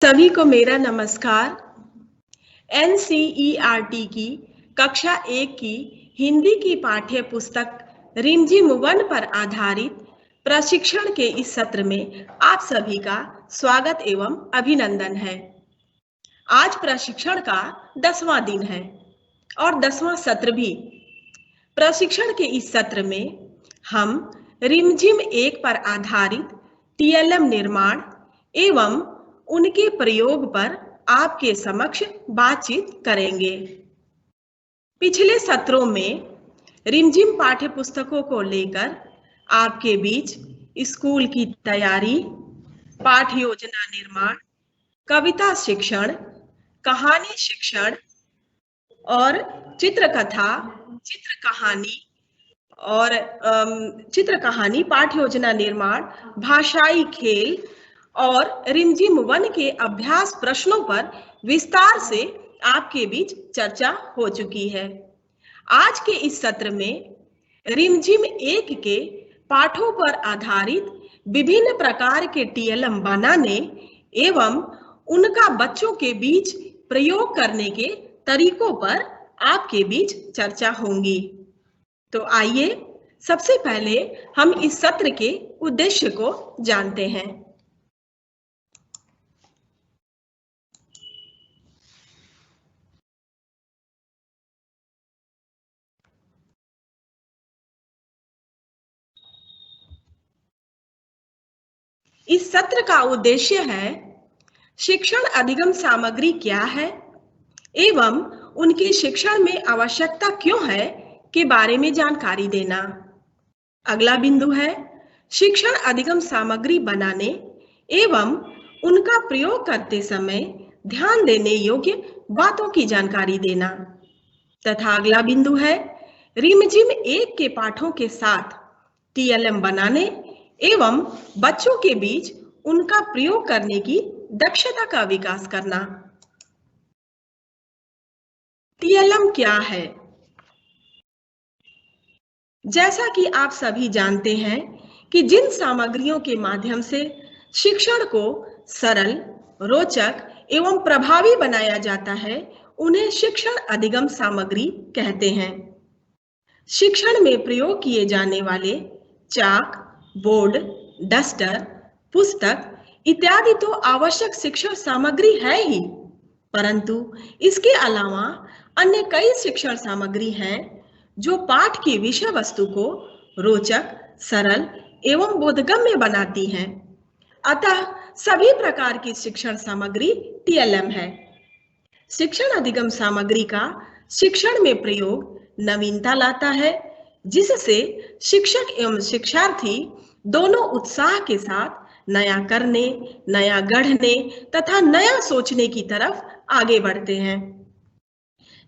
सभी को मेरा नमस्कार। एनसीईआरटी की कक्षा 1 की हिंदी की पाठ्य पुस्तक रिमझिम 1 पर आधारित प्रशिक्षण के इस सत्र में आप सभी का स्वागत एवं अभिनंदन है। आज प्रशिक्षण का 10वां दिन है और 10वां सत्र भी। प्रशिक्षण के इस सत्र में हम रिमझिम 1 पर आधारित टीएलएम निर्माण एवं उनके प्रयोग पर आपके समक्ष बातचीत करेंगे। पिछले सत्रों में रिमझिम पाठ्य पुस्तकों को लेकर आपके बीच स्कूल की तैयारी, पाठ योजना निर्माण, कविता शिक्षण, कहानी शिक्षण और चित्रकथा, चित्र कहानी, पाठ योजना निर्माण, भाषाई खेल और रिमझिम 1 के अभ्यास प्रश्नों पर विस्तार से आपके बीच चर्चा हो चुकी है। आज के इस सत्र में रिमझिम 1 के पाठों पर आधारित विभिन्न प्रकार के टीएलएम बनाने एवं उनका बच्चों के बीच प्रयोग करने के तरीकों पर आपके बीच चर्चा होगी। तो आइए सबसे पहले हम इस सत्र के उद्देश्य को जानते हैं। इस सत्र का उद्देश्य है शिक्षण अधिगम सामग्री क्या है एवं उनके शिक्षण में आवश्यकता क्यों है के बारे में जानकारी देना। अगला बिंदु है शिक्षण अधिगम सामग्री बनाने एवं उनका प्रयोग करते समय ध्यान देने योग्य बातों की जानकारी देना। तथा अगला बिंदु है रिमझिम 1 के पाठों के साथ टीएलएम बनाने एवं बच्चों के बीच उनका प्रयोग करने की दक्षता का विकास करना। टीएलएम क्या है? जैसा कि आप सभी जानते हैं कि जिन सामग्रियों के माध्यम से शिक्षण को सरल, रोचक एवं प्रभावी बनाया जाता है, उन्हें शिक्षण अधिगम सामग्री कहते हैं। शिक्षण में प्रयोग किए जाने वाले चाक, बोर्ड, डस्टर, पुस्तक इत्यादि तो आवश्यक शिक्षण सामग्री है ही, परंतु इसके अलावा अन्य कई शिक्षण सामग्री हैं जो पाठ की विषय वस्तु को रोचक, सरल एवं बोधगम्य बनाती हैं। अतः सभी प्रकार की शिक्षण सामग्री टीएलएम है। शिक्षण अधिगम सामग्री का शिक्षण में प्रयोग नवीनता लाता है, जिससे शिक्षक एवं शिक्षार्थी दोनों उत्साह के साथ नया करने, नया गढ़ने तथा नया सोचने की तरफ आगे बढ़ते हैं।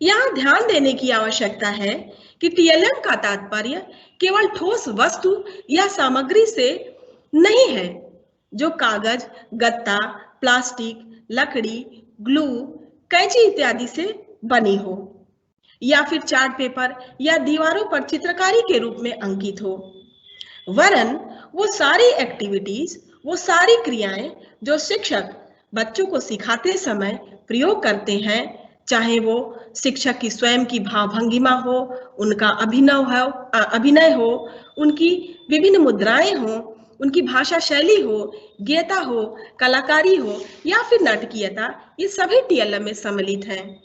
यहाँ ध्यान देने की आवश्यकता है कि टीएलएम का तात्पर्य केवल ठोस वस्तु या सामग्री से नहीं है जो कागज, गत्ता, प्लास्टिक, लकड़ी, ग्लू, कैंची इत्यादि से बनी हो या फिर चार्ट पेपर या दीवारों पर चित्रकारी के रूप में अंकित हो, वरन वो सारी एक्टिविटीज, वो सारी क्रियाएं जो शिक्षक बच्चों को सिखाते समय प्रयोग करते हैं, चाहे वो शिक्षक की स्वयं की भावभंगिमा हो, उनका अभिनय हो, उनकी विभिन्न मुद्राएं हो, उनकी भाषा शैली हो, गेयता हो, कलाकारी हो या फिर नाटकीयता, ये सभी टीएलएम में सम्मिलित हैं।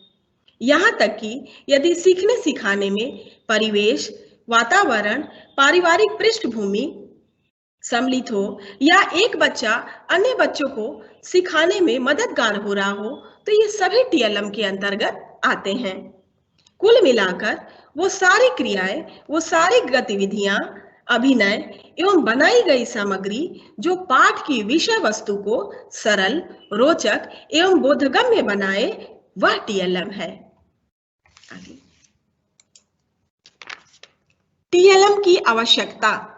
यहाँ तक कि यदि सीखने सिखाने में परिवेश, वातावरण, पारिवारिक पृष्ठभूमि सम्मिलित हो या एक बच्चा अन्य बच्चों को सिखाने में मददगार हो रहा हो, तो ये सभी टीएलएम के अंतर्गत आते हैं। कुल मिलाकर वो सारी क्रियाएं, वो सारी गतिविधियां, अभिनय एवं बनाई गई सामग्री जो पाठ की विषय वस्तु को सरल, रोचक एवं बोधगम्य बनाए, वह टीएलएम है। टीएलएम की आवश्यकता।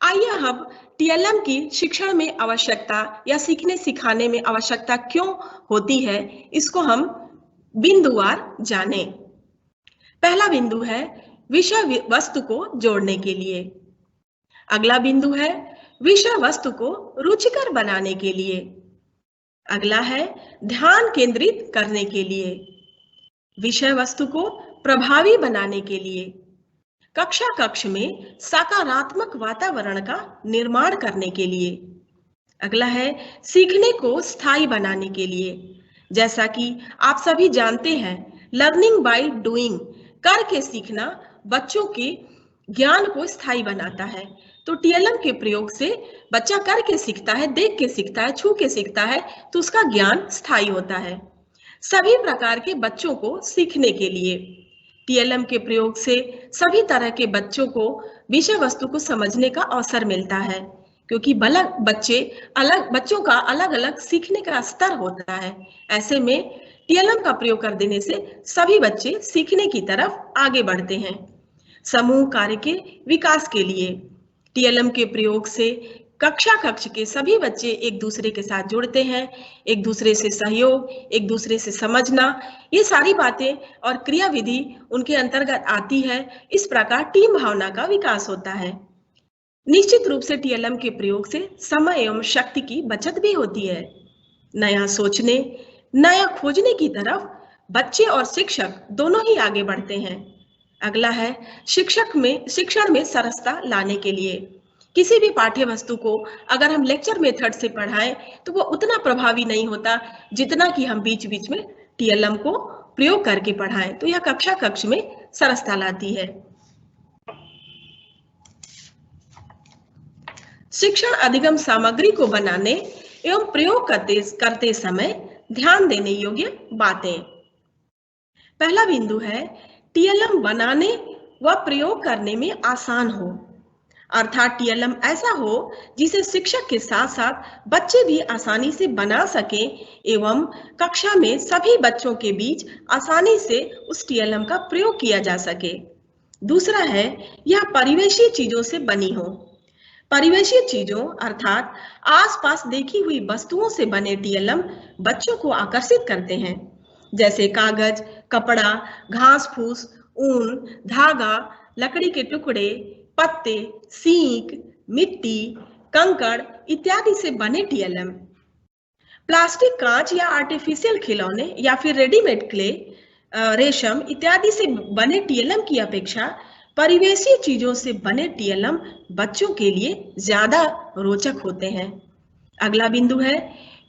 आइए हम टीएलएम की शिक्षण में आवश्यकता या सीखने सिखाने में आवश्यकता क्यों होती है, इसको हम बिंदुवार जाने। पहला बिंदु है विषय वस्तु को जोड़ने के लिए। अगला बिंदु है विषय वस्तु को रुचिकर बनाने के लिए। अगला है ध्यान केंद्रित करने के लिए, विषय वस्तु को प्रभावी बनाने के लिए, कक्ष में सकारात्मक वातावरण का निर्माण करने के लिए। अगला है सीखने को स्थायी बनाने के लिए। जैसा कि आप सभी जानते हैं, लर्निंग बाय डूइंग, करके सीखना बच्चों के ज्ञान को स्थायी बनाता है। तो टीएलएम के प्रयोग से बच्चा करके सीखता है, देख के सीखता है, छू के सीखता है, तो उसका ज्ञान स्थायी होता है। सभी प्रकार के बच्चों को सीखने के लिए टीएलएम के प्रयोग से सभी तरह के बच्चों को विषय वस्तु को समझने का अवसर मिलता है, क्योंकि बच्चों का अलग अलग सीखने का स्तर होता है। ऐसे में टीएलएम का प्रयोग कर देने से सभी बच्चे सीखने की तरफ आगे बढ़ते हैं। समूह कार्य के विकास के लिए टीएलएम के प्रयोग से कक्ष के सभी बच्चे एक दूसरे के साथ जुड़ते हैं, एक दूसरे से सहयोग, एक दूसरे से समझना, ये सारी बातें और क्रिया विधि उनके अंतर्गत आती है। इस प्रकार टीम भावना का विकास होता है। निश्चित रूप से टीएलएम के प्रयोग से समय एवं शक्ति की बचत भी होती है। नया सोचने, नया खोजने की तरफ बच्चे और शिक्षक दोनों ही आगे बढ़ते हैं। अगला है शिक्षण में सरसता लाने के लिए। किसी भी पाठ्य वस्तु को अगर हम लेक्चर मेथड से पढ़ाएं तो वो उतना प्रभावी नहीं होता जितना कि हम बीच बीच में टीएलएम को प्रयोग करके पढ़ाएं। तो यह कक्ष में सरसता लाती है। शिक्षण अधिगम सामग्री को बनाने एवं प्रयोग करते समय ध्यान देने योग्य बातें। पहला बिंदु है टीएलएम बनाने व प्रयोग करने में आसान हो, अर्थात टीएलएम ऐसा हो जिसे शिक्षक के साथ साथ बच्चे भी आसानी से बना सके एवं कक्षा में सभी बच्चों के बीच आसानी से उस टीएलएम का प्रयोग किया जा सके। दूसरा है यह परिवेशीय चीजों से बनी हो। परिवेशीय चीजों अर्थात आसपास देखी हुई वस्तुओं से बने टीएलएम बच्चों को आकर्षित करते हैं, जैसे कागज, कपड़ा, घास फूस, ऊन, धागा, लकड़ी के टुकड़े, पत्ते, सींक, मिट्टी, कंकड़ इत्यादि से बने टीएलएम। प्लास्टिक, कांच या आर्टिफिशियल खिलौने या फिर रेडीमेड क्ले, रेशम इत्यादि से बने टीएलएम की अपेक्षा परिवेशीय चीजों से बने टीएलएम बच्चों के लिए ज्यादा रोचक होते हैं। अगला बिंदु है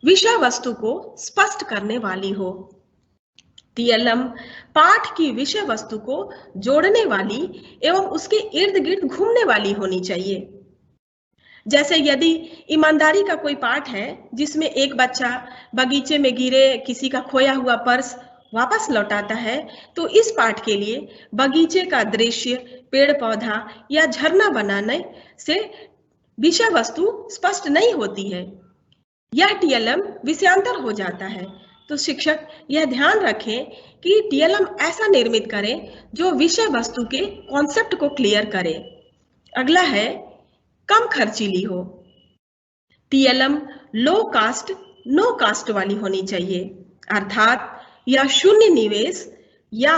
विषय वस्तु को स्पष्ट करने वाली हो। टीएलएम पाठ की विषय वस्तु को जोड़ने वाली एवं उसके इर्द गिर्द घूमने वाली होनी चाहिए। जैसे यदि ईमानदारी का कोई पाठ है जिसमें एक बच्चा बगीचे में गिरे किसी का खोया हुआ पर्स वापस लौटाता है, तो इस पाठ के लिए बगीचे का दृश्य, पेड़ पौधा या झरना बनाने से विषय वस्तु स्पष्ट नहीं होती है, यह टीएलएम विषयांतर हो जाता है। तो शिक्षक यह ध्यान रखें कि टीएलएम ऐसा निर्मित करें जो विषय वस्तु के कॉन्सेप्ट को क्लियर करे। अगला है कम खर्चीली हो। टीएलएम लो कास्ट नो कास्ट वाली होनी चाहिए, अर्थात या शून्य निवेश या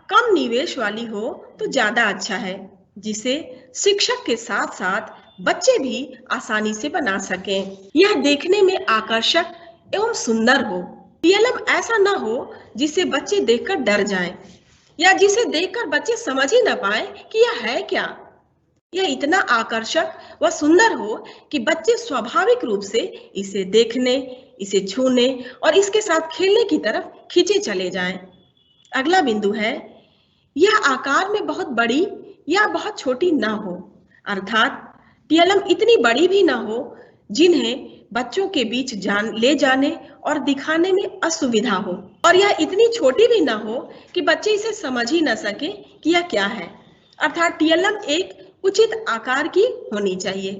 कम निवेश वाली हो तो ज्यादा अच्छा है, जिसे शिक्षक के साथ साथ बच्चे भी आसानी से बना सकें। यह देखने में आकर्षक एवं सुंदर हो। टीएलएम ऐसा ना हो जिसे बच्चे देखकर डर जाएं या जिसे देखकर बच्चे समझ ही ना पाए कि यह है क्या। यह इतना आकर्षक व सुंदर हो कि बच्चे स्वाभाविक रूप से इसे देखने, इसे छूने और इसके साथ खेलने की तरफ खींचे चले जाएं। अगला बिंदु है यह आकार में बहुत बड़ी या बहुत छोटी ना हो, अर्थात टीएलएम इतनी बड़ी भी ना हो जिन्हें बच्चों के बीच ले जाने और दिखाने में असुविधा हो, और यह इतनी छोटी भी ना हो कि बच्चे इसे समझ ही ना सके कि यह क्या है, अर्थात टीएलएम एक उचित आकार की होनी चाहिए।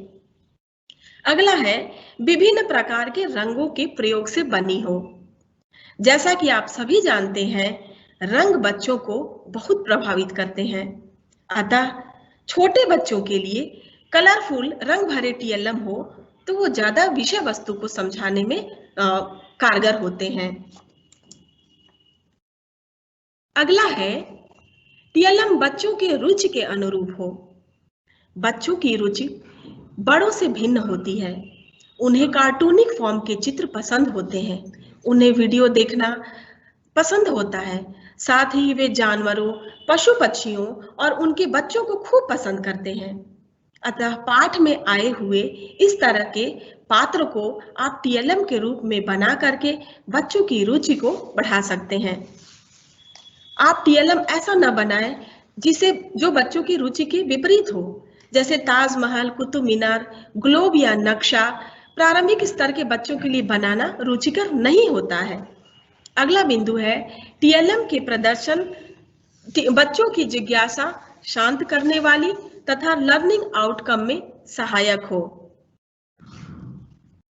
अगला है विभिन्न प्रकार के रंगों के प्रयोग से बनी हो। जैसा कि आप सभी जानते हैं, रंग बच्चों को बहुत प्रभावित करते हैं, अतः छोटे बच्चों के लिए कलरफुल रंग भरे टीएलएम हो तो वो ज्यादा विषय वस्तु को समझाने में कारगर होते हैं। अगला है टीएलएम बच्चों के रुचि के अनुरूप हो। बच्चों की रुचि बड़ों से भिन्न होती है। उन्हें कार्टूनिक फॉर्म के चित्र पसंद होते हैं, उन्हें वीडियो देखना पसंद होता है। साथ ही वे जानवरों, पशु पक्षियों और उनके बच्चों को खूब पसंद करते हैं। अतः पाठ में आए हुए इस तरह के पात्र को आप टीएलएम के रूप में बना करके बच्चों की रुचि को बढ़ा सकते हैं। आप टीएलएम ऐसा न बनाएं जो बच्चों की रुचि के विपरीत हो, जैसे ताजमहल, कुतुब मीनार, ग्लोब या नक्शा प्रारंभिक स्तर के बच्चों के लिए बनाना रुचिकर नहीं होता है। अगला बिंदु है टीएलएम के प्रदर्शन बच्चों की जिज्ञासा शांत करने वाली तथा लर्निंग आउटकम में सहायक हो।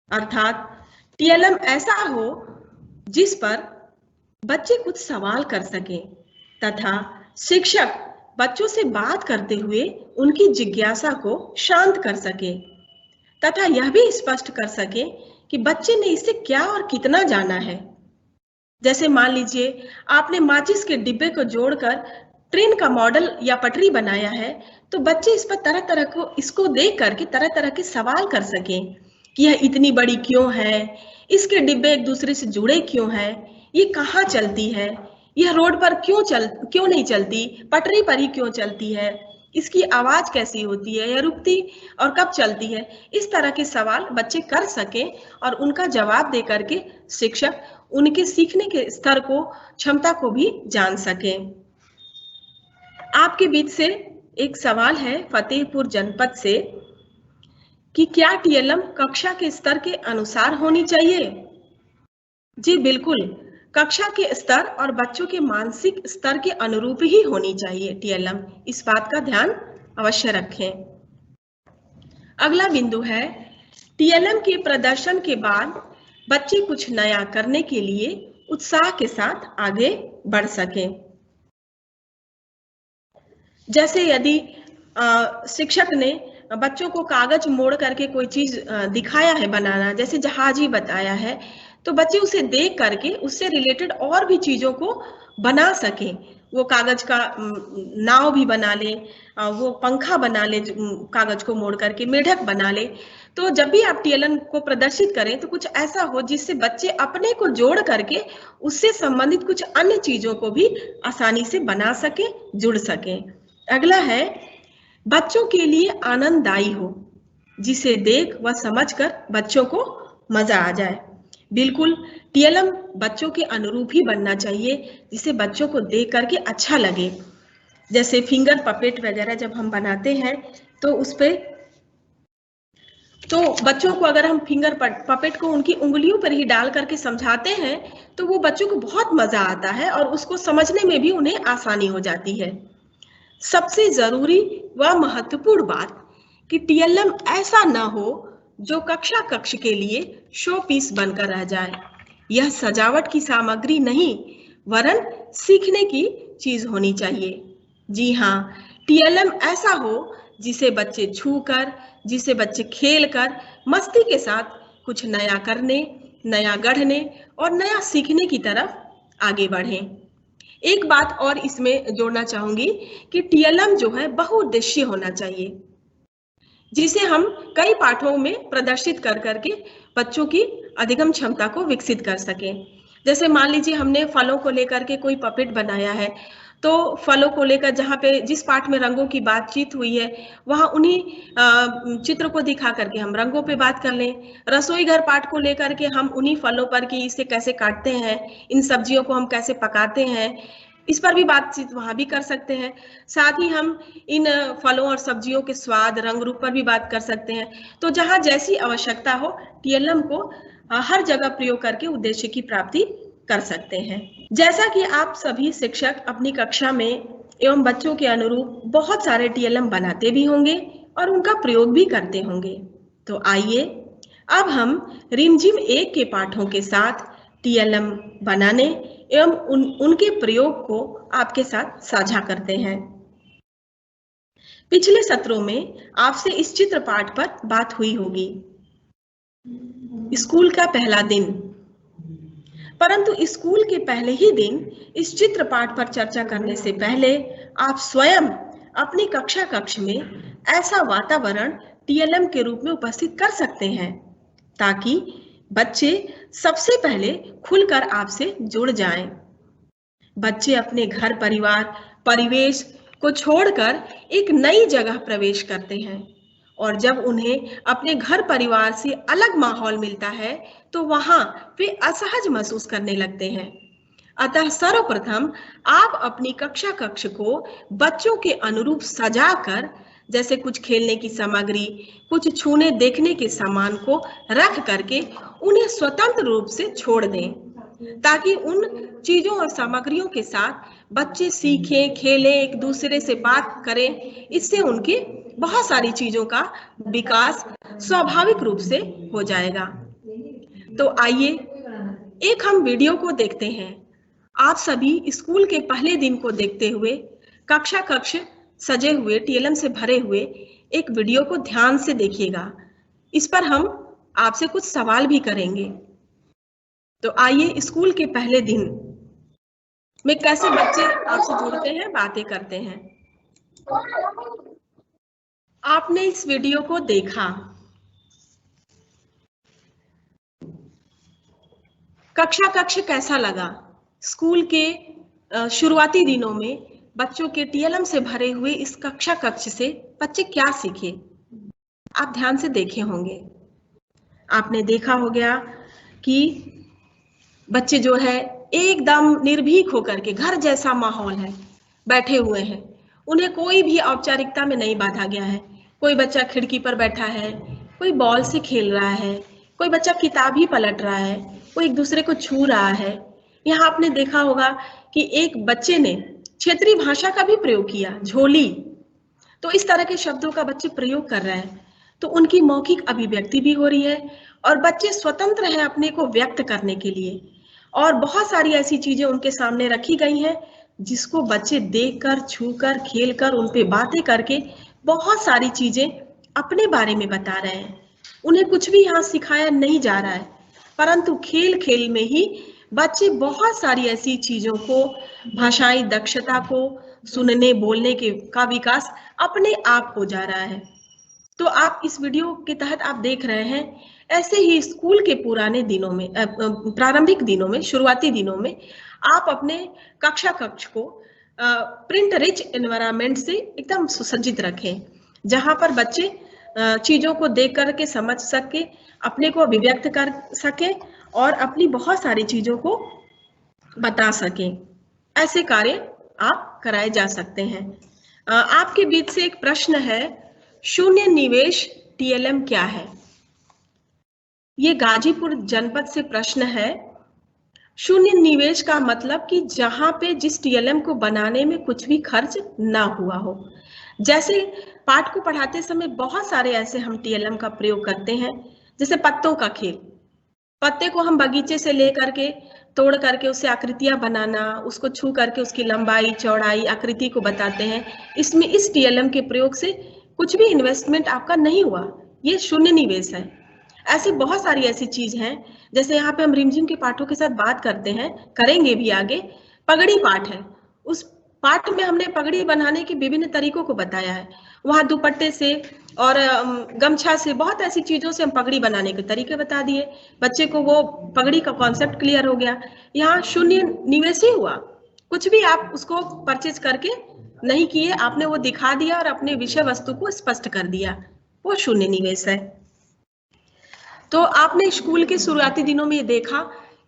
अर्थात टीएलएम ऐसा हो जिस पर बच्चे कुछ सवाल कर सकें तथा शिक्षक बच्चों से बात करते हुए उनकी जिज्ञासा को शांत कर सके तथा यह भी स्पष्ट कर सके कि बच्चे ने इससे क्या और कितना जाना है। जैसे मान लीजिए आपने माचिस के डिब्बे को जोड़कर ट्रेन का मॉडल या पटरी बनाया है, तो बच्चे इस पर इसको देख करके तरह तरह के सवाल कर सकें कि यह इतनी बड़ी क्यों है, इसके डिब्बे एक दूसरे से जुड़े क्यों हैं, ये कहाँ चलती है, यह रोड पर क्यों नहीं चलती, पटरी पर ही क्यों चलती है, इसकी आवाज कैसी होती है, यह रुकती और कब चलती है। इस तरह के सवाल बच्चे कर सकें और उनका जवाब दे करके शिक्षक उनके सीखने के स्तर को, क्षमता को भी जान सकें। आपके बीच से एक सवाल है फतेहपुर जनपद से कि क्या टीएलएम कक्षा के स्तर के अनुसार होनी चाहिए? जी बिल्कुल, कक्षा के स्तर और बच्चों के मानसिक स्तर के अनुरूप ही होनी चाहिए टीएलएम, इस बात का ध्यान अवश्य रखें। अगला बिंदु है टीएलएम के प्रदर्शन के बाद बच्चे कुछ नया करने के लिए उत्साह के साथ आगे बढ़ सकें। जैसे यदि शिक्षक ने बच्चों को कागज मोड़ करके कोई चीज दिखाया है बनाना, जैसे जहाज ही बताया है, तो बच्चे उसे देख करके उससे रिलेटेड और भी चीजों को बना सकें। वो कागज का नाव भी बना ले, वो पंखा बना ले, कागज को मोड़ करके मेढक बना ले। तो जब भी आप टीएलएम को प्रदर्शित करें तो कुछ ऐसा हो जिससे बच्चे अपने को जोड़ करके उससे संबंधित कुछ अन्य चीजों को भी आसानी से बना सके, जुड़ सके। अगला है बच्चों के लिए आनंददायी हो, जिसे देख व समझकर बच्चों को मजा आ जाए। बिल्कुल, टीएलएम बच्चों के अनुरूप ही बनना चाहिए, जिसे बच्चों को देख करके अच्छा लगे। जैसे फिंगर पपेट वगैरह जब हम बनाते हैं तो उस पे तो बच्चों को अगर हम फिंगर पपेट को उनकी उंगलियों पर ही डाल करके समझाते हैं तो वो बच्चों को बहुत मजा आता है और उसको समझने में भी उन्हें आसानी हो जाती है। सबसे जरूरी व महत्वपूर्ण बात कि टीएलएम ऐसा न हो जो कक्ष के लिए शो पीस बनकर रह जाए। यह सजावट की सामग्री नहीं वरन सीखने की चीज होनी चाहिए। जी हाँ, टीएलएम ऐसा हो जिसे बच्चे छूकर, जिसे बच्चे खेलकर मस्ती के साथ कुछ नया करने, नया गढ़ने और नया सीखने की तरफ आगे बढ़ें। एक बात और इसमें जोड़ना चाहूंगी कि टीएलएम जो है बहुउद्देशीय होना चाहिए, जिसे हम कई पाठों में प्रदर्शित कर करके बच्चों की अधिगम क्षमता को विकसित कर सकें। जैसे मान लीजिए हमने फलों को लेकर के कोई पपेट बनाया है, तो फलों को लेकर जहाँ पे जिस पाठ में रंगों की बातचीत हुई है वहां उन्हीं चित्र को दिखा करके हम रंगों पे बात कर लें। रसोई घर पाठ को लेकर के हम उन्हीं फलों पर कि इसे कैसे काटते हैं, इन सब्जियों को हम कैसे पकाते हैं, इस पर भी बातचीत वहां भी कर सकते हैं। साथ ही हम इन फलों और सब्जियों के स्वाद, रंग रूप पर भी बात कर सकते हैं। तो जहां जैसी आवश्यकता हो टीएलएम को हर जगह प्रयोग करके उद्देश्य की प्राप्ति कर सकते हैं। जैसा कि आप सभी शिक्षक अपनी कक्षा में एवं बच्चों के अनुरूप बहुत सारे टीएलएम बनाते भी होंगे और उनका प्रयोग भी करते होंगे। तो आइए अब हम रिमझिम 1 के पाठों के साथ टीएलएम बनाने एवं उनके प्रयोग को आपके साथ साझा करते हैं। पिछले सत्रों में आपसे इस चित्र पाठ पर बात हुई होगी, स्कूल का पहला दिन। परंतु स्कूल के पहले ही दिन इस चित्र पाठ पर चर्चा करने से पहले आप स्वयं अपनी कक्ष में ऐसा वातावरण टीएलएम के रूप में उपस्थित कर सकते हैं ताकि बच्चे सबसे पहले खुलकर आपसे जुड़ जाएं। बच्चे अपने घर परिवार परिवेश को छोड़कर एक नई जगह प्रवेश करते हैं और जब उन्हें अपने घर परिवार से अलग माहौल मिलता है तो वहां वे असहज महसूस करने लगते हैं। अतः सर्वप्रथम आप अपनी कक्षा कक्ष को बच्चों के अनुरूप सजाकर, जैसे कुछ खेलने की सामग्री, कुछ छूने देखने के सामान को रख करके उन्हें स्वतंत्र रूप से छोड़ दें, ताकि उन चीजों और सामग्रियों के साथ बच्चे सीखें, खेलें, एक दूसरे से बात करें। इससे उनके बहुत सारी चीजों का विकास स्वाभाविक रूप से हो जाएगा। तो आइए एक हम वीडियो को देखते हैं। आप सभी स्कूल के पहले दिन को देखते हुए कक्षा कक्ष सजे हुए टीएलएम से भरे हुए एक वीडियो को ध्यान से देखिएगा। इस पर हम आपसे कुछ सवाल भी करेंगे। तो आइए स्कूल के पहले दिन में कैसे बच्चे आपसे जुड़ते हैं, बातें करते हैं। आपने इस वीडियो को देखा, कक्षा कक्ष कैसा लगा? स्कूल के शुरुआती दिनों में बच्चों के टीएलएम से भरे हुए इस कक्षा कक्ष से बच्चे क्या सीखे? आप ध्यान से देखे होंगे। आपने देखा हो गया कि बच्चे जो है एकदम निर्भीक होकर के, घर जैसा माहौल है, बैठे हुए हैं। उन्हें कोई भी औपचारिकता में नहीं बांधा गया है। कोई बच्चा खिड़की पर बैठा है, कोई बॉल से खेल रहा है, कोई बच्चा किताब ही पलट रहा है, कोई एक दूसरे को छू रहा है। यहाँ आपने देखा होगा कि एक बच्चे ने क्षेत्रीय भाषा का भी प्रयोग किया, झोली। तो इस तरह के शब्दों का बच्चे प्रयोग कर रहे हैं, तो उनकी मौखिक अभिव्यक्ति भी हो रही है और बच्चे स्वतंत्र हैं अपने को व्यक्त करने के लिए। और बहुत सारी ऐसी चीजें उनके सामने रखी गई हैं जिसको बच्चे देखकर, छूकर, खेलकर, उन पे बातें करके बहुत सारी चीजें अपने बारे में बता रहे हैं। उन्हें कुछ भी यहाँ सिखाया नहीं जा रहा है, परंतु खेल खेल में ही बच्चे बहुत सारी ऐसी चीजों को, भाषाई दक्षता को, सुनने बोलने का विकास अपने आप हो जा रहा है। तो आप इस वीडियो के तहत आप देख रहे हैं, ऐसे ही स्कूल के पुराने दिनों में, प्रारंभिक दिनों में, शुरुआती दिनों में आप अपने कक्षा कक्ष को प्रिंट रिच एनवायरनमेंट से एकदम सुसज्जित रखें, जहां पर बच्चे चीजों को देख करके समझ सके, अपने को अभिव्यक्त कर सके और अपनी बहुत सारी चीजों को बता सकें। ऐसे कार्य आप कराए जा सकते हैं। आपके बीच से एक प्रश्न है, शून्य निवेश टीएलएम क्या है? ये गाजीपुर जनपद से प्रश्न है। शून्य निवेश का मतलब कि जहां पे जिस टीएलएम को बनाने में कुछ भी खर्च ना हुआ हो। जैसे पाठ को पढ़ाते समय बहुत सारे ऐसे हम टीएलएम का प्रयोग करते हैं, जैसे पत्तों का खेल। पत्ते को हम बगीचे से ले करके, तोड़ करके उससे आकृतियां बनाना, उसको छू करके उसकी लंबाई, चौड़ाई, आकृति को बताते हैं। इसमें इस टीएलएम के प्रयोग से कुछ भी इन्वेस्टमेंट आपका नहीं हुआ, ये शून्य निवेश है। ऐसी बहुत सारी ऐसी चीज हैं, जैसे यहाँ पे हम रिमझिम के पाठों के साथ बात करते हैं, करेंगे भी आगे। पगड़ी पाठ है, उस पाठ में हमने पगड़ी बनाने के विभिन्न तरीकों को बताया है। वहां दुपट्टे से और गमछा से, बहुत ऐसी चीजों से हम पगड़ी बनाने के तरीके बता दिए। बच्चे को वो पगड़ी का कॉन्सेप्ट क्लियर हो गया। यहाँ शून्य निवेश ही हुआ, कुछ भी आप उसको परचेज करके नहीं किए, आपने वो दिखा दिया और अपने विषय वस्तु को स्पष्ट कर दिया, वो शून्य निवेश है। तो आपने स्कूल के शुरुआती दिनों में ये देखा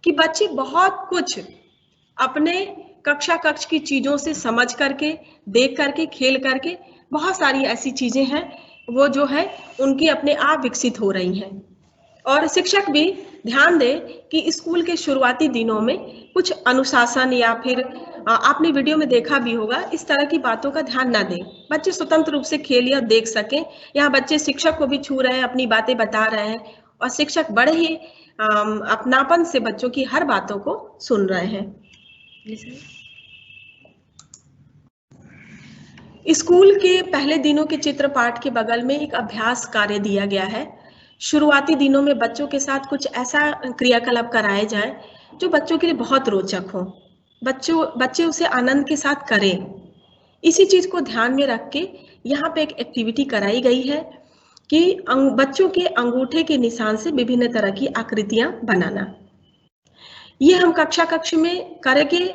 कि बच्चे बहुत कुछ अपने कक्षा कक्ष की चीजों से समझ करके, देख करके, खेल करके, बहुत सारी ऐसी चीजें हैं वो जो है उनकी अपने आप विकसित हो रही हैं। और शिक्षक भी ध्यान दें कि स्कूल के शुरुआती दिनों में कुछ अनुशासन या फिर आपने वीडियो में देखा भी होगा, इस तरह की बातों का ध्यान ना दें। बच्चे स्वतंत्र रूप से खेल या देख सकें। यहाँ बच्चे शिक्षक को भी छू रहे हैं, अपनी बातें बता रहे हैं और शिक्षक बड़े ही अपनापन से बच्चों की हर बातों को सुन रहे हैं। स्कूल के पहले दिनों के चित्र पाठ के बगल में एक अभ्यास कार्य दिया गया है। शुरुआती दिनों में बच्चों के साथ कुछ ऐसा क्रियाकलाप कराए जाए जो बच्चों के लिए बहुत रोचक हो, बच्चे उसे आनंद के साथ करें। इसी चीज को ध्यान में रख के यहाँ पे एक एक्टिविटी कराई गई है कि बच्चों के अंगूठे के निशान से विभिन्न तरह की आकृतियां बनाना। ये हम कक्षा में करेंगे।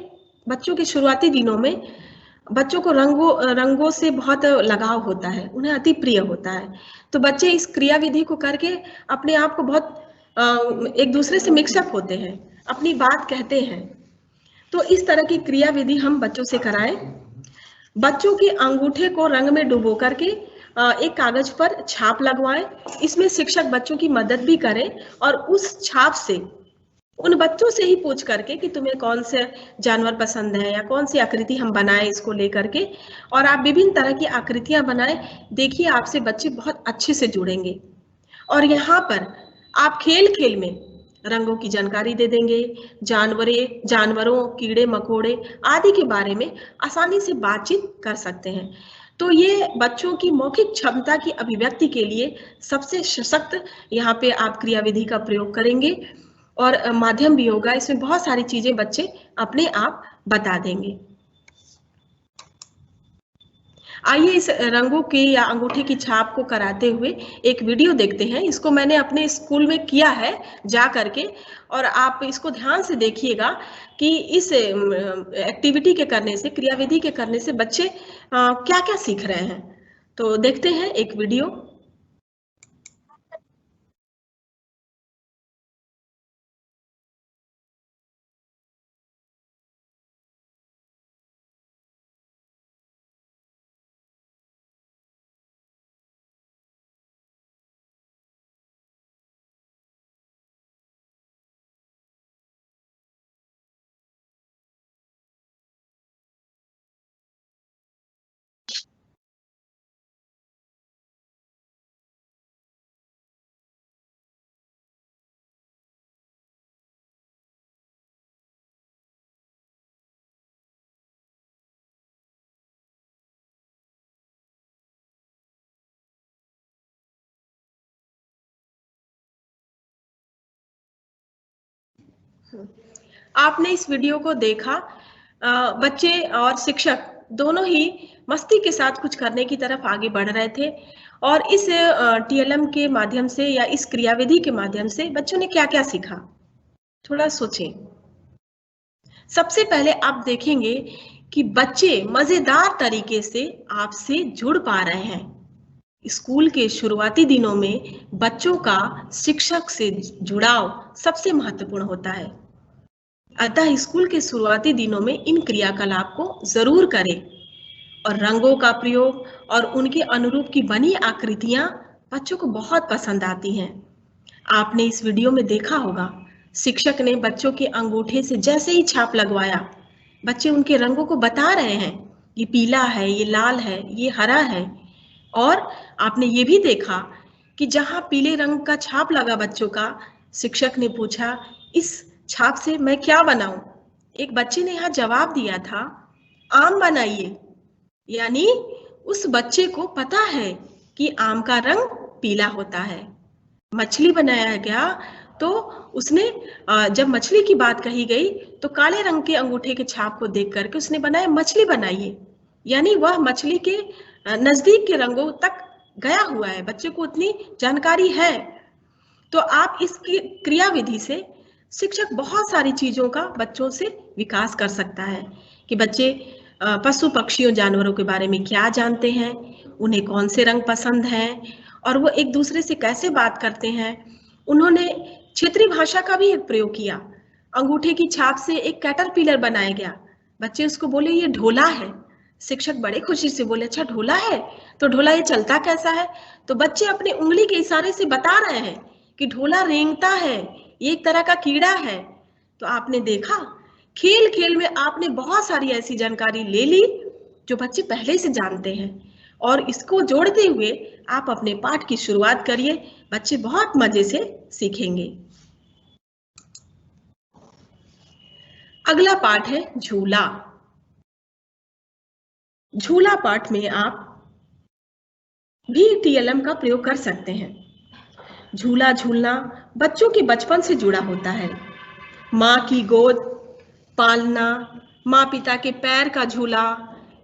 बच्चों के शुरुआती दिनों में बच्चों को रंगों से बहुत लगाव होता है, उन्हें अति प्रिय होता है। तो बच्चे इस क्रिया विधि को करके अपने आप को बहुत एक दूसरे से मिक्सअप होते हैं, अपनी बात कहते हैं। तो इस तरह की क्रिया विधि हम बच्चों से कराएं। बच्चों के अंगूठे को रंग में डुबो करके एक कागज पर छाप लगवाएं। इसमें शिक्षक बच्चों की मदद भी करें और उस छाप से उन बच्चों से ही पूछ करके कि तुम्हें कौन से जानवर पसंद है या कौन सी आकृति हम बनाएं इसको लेकर के, और आप विभिन्न तरह की आकृतियां बनाएं। देखिए, आपसे बच्चे बहुत अच्छे से जुड़ेंगे। और यहाँ पर आप खेल खेल में रंगों की जानकारी दे देंगे, जानवरों, कीड़े मकोड़े आदि के बारे में आसानी से बातचीत कर सकते हैं। तो ये बच्चों की मौखिक क्षमता की अभिव्यक्ति के लिए सबसे सशक्त यहाँ पे आप क्रिया विधि का प्रयोग करेंगे और माध्यम भी होगा। इसमें बहुत सारी चीजें बच्चे अपने आप बता देंगे। आइए इस रंगों के या अंगूठे की छाप को कराते हुए एक वीडियो देखते हैं। इसको मैंने अपने स्कूल में किया है जा करके, और आप इसको ध्यान से देखिएगा कि इस एक्टिविटी के करने से, क्रियाविधि के करने से बच्चे क्या क्या सीख रहे हैं। तो देखते हैं एक वीडियो। आपने इस वीडियो को देखा, बच्चे और शिक्षक दोनों ही मस्ती के साथ कुछ करने की तरफ आगे बढ़ रहे थे, और इस टीएलएम के माध्यम से या इस क्रियाविधि के माध्यम से बच्चों ने क्या क्या सीखा, थोड़ा सोचें। सबसे पहले आप देखेंगे कि बच्चे मजेदार तरीके से आपसे जुड़ पा रहे हैं। स्कूल के शुरुआती दिनों में बच्चों का शिक्षक से जुड़ाव सबसे महत्वपूर्ण होता है। अतः स्कूल के शुरुआती दिनों में इन क्रियाकलाप को जरूर करें, और रंगों का प्रयोग और उनके अनुरूप की बनी आकृतियां बच्चों को बहुत पसंद आती हैं। आपने इस वीडियो में देखा होगा, शिक्षक ने बच्चों के अंगूठे से जैसे ही छाप लगवाया, बच्चे उनके रंगों को बता रहे हैं, ये पीला है, ये लाल है, ये हरा है। और आपने ये भी देखा कि जहां पीले रंग का छाप लगा बच्चों का, शिक्षक ने पूछा, इस छाप से मैं क्या बनाऊं? एक बच्चे ने यहाँ जवाब दिया था, आम बनाइए। यानी उस बच्चे को पता है कि आम का रंग पीला होता है। मछली बनाया गया तो उसने, जब मछली की बात कही गई तो काले रंग के अंगूठे के छाप को देख करके उसने बनाया, मछली बनाइए। यानी वह मछली के नजदीक के रंगों तक गया हुआ है, बच्चे को उतनी जानकारी है। तो आप इसकी क्रिया विधि से शिक्षक बहुत सारी चीजों का बच्चों से विकास कर सकता है कि बच्चे पशु पक्षियों जानवरों के बारे में क्या जानते हैं, उन्हें कौन से रंग पसंद हैं, और वो एक दूसरे से कैसे बात करते हैं। उन्होंने क्षेत्रीय भाषा का भी एक प्रयोग किया। अंगूठे की छाप से एक कैटरपिलर बनाया गया, बच्चे उसको बोले ये ढोला है। शिक्षक बड़े खुशी से बोले, अच्छा ढोला है, तो ढोला ये चलता कैसा है? तो बच्चे अपने उंगली के इशारे से बता रहे हैं कि ढोला रेंगता है, ये एक तरह का कीड़ा है। तो आपने देखा, खेल खेल में आपने बहुत सारी ऐसी जानकारी ले ली जो बच्चे पहले से जानते हैं, और इसको जोड़ते हुए आप अपने पाठ की शुरुआत करिए, बच्चे बहुत मजे से सीखेंगे। अगला पाठ है झूला। झूला पाठ में आप भी टीएलएम का प्रयोग कर सकते हैं। झूला झूलना बच्चों के बचपन से जुड़ा होता है। माँ की गोद पालना, माँ पिता के पैर का झूला,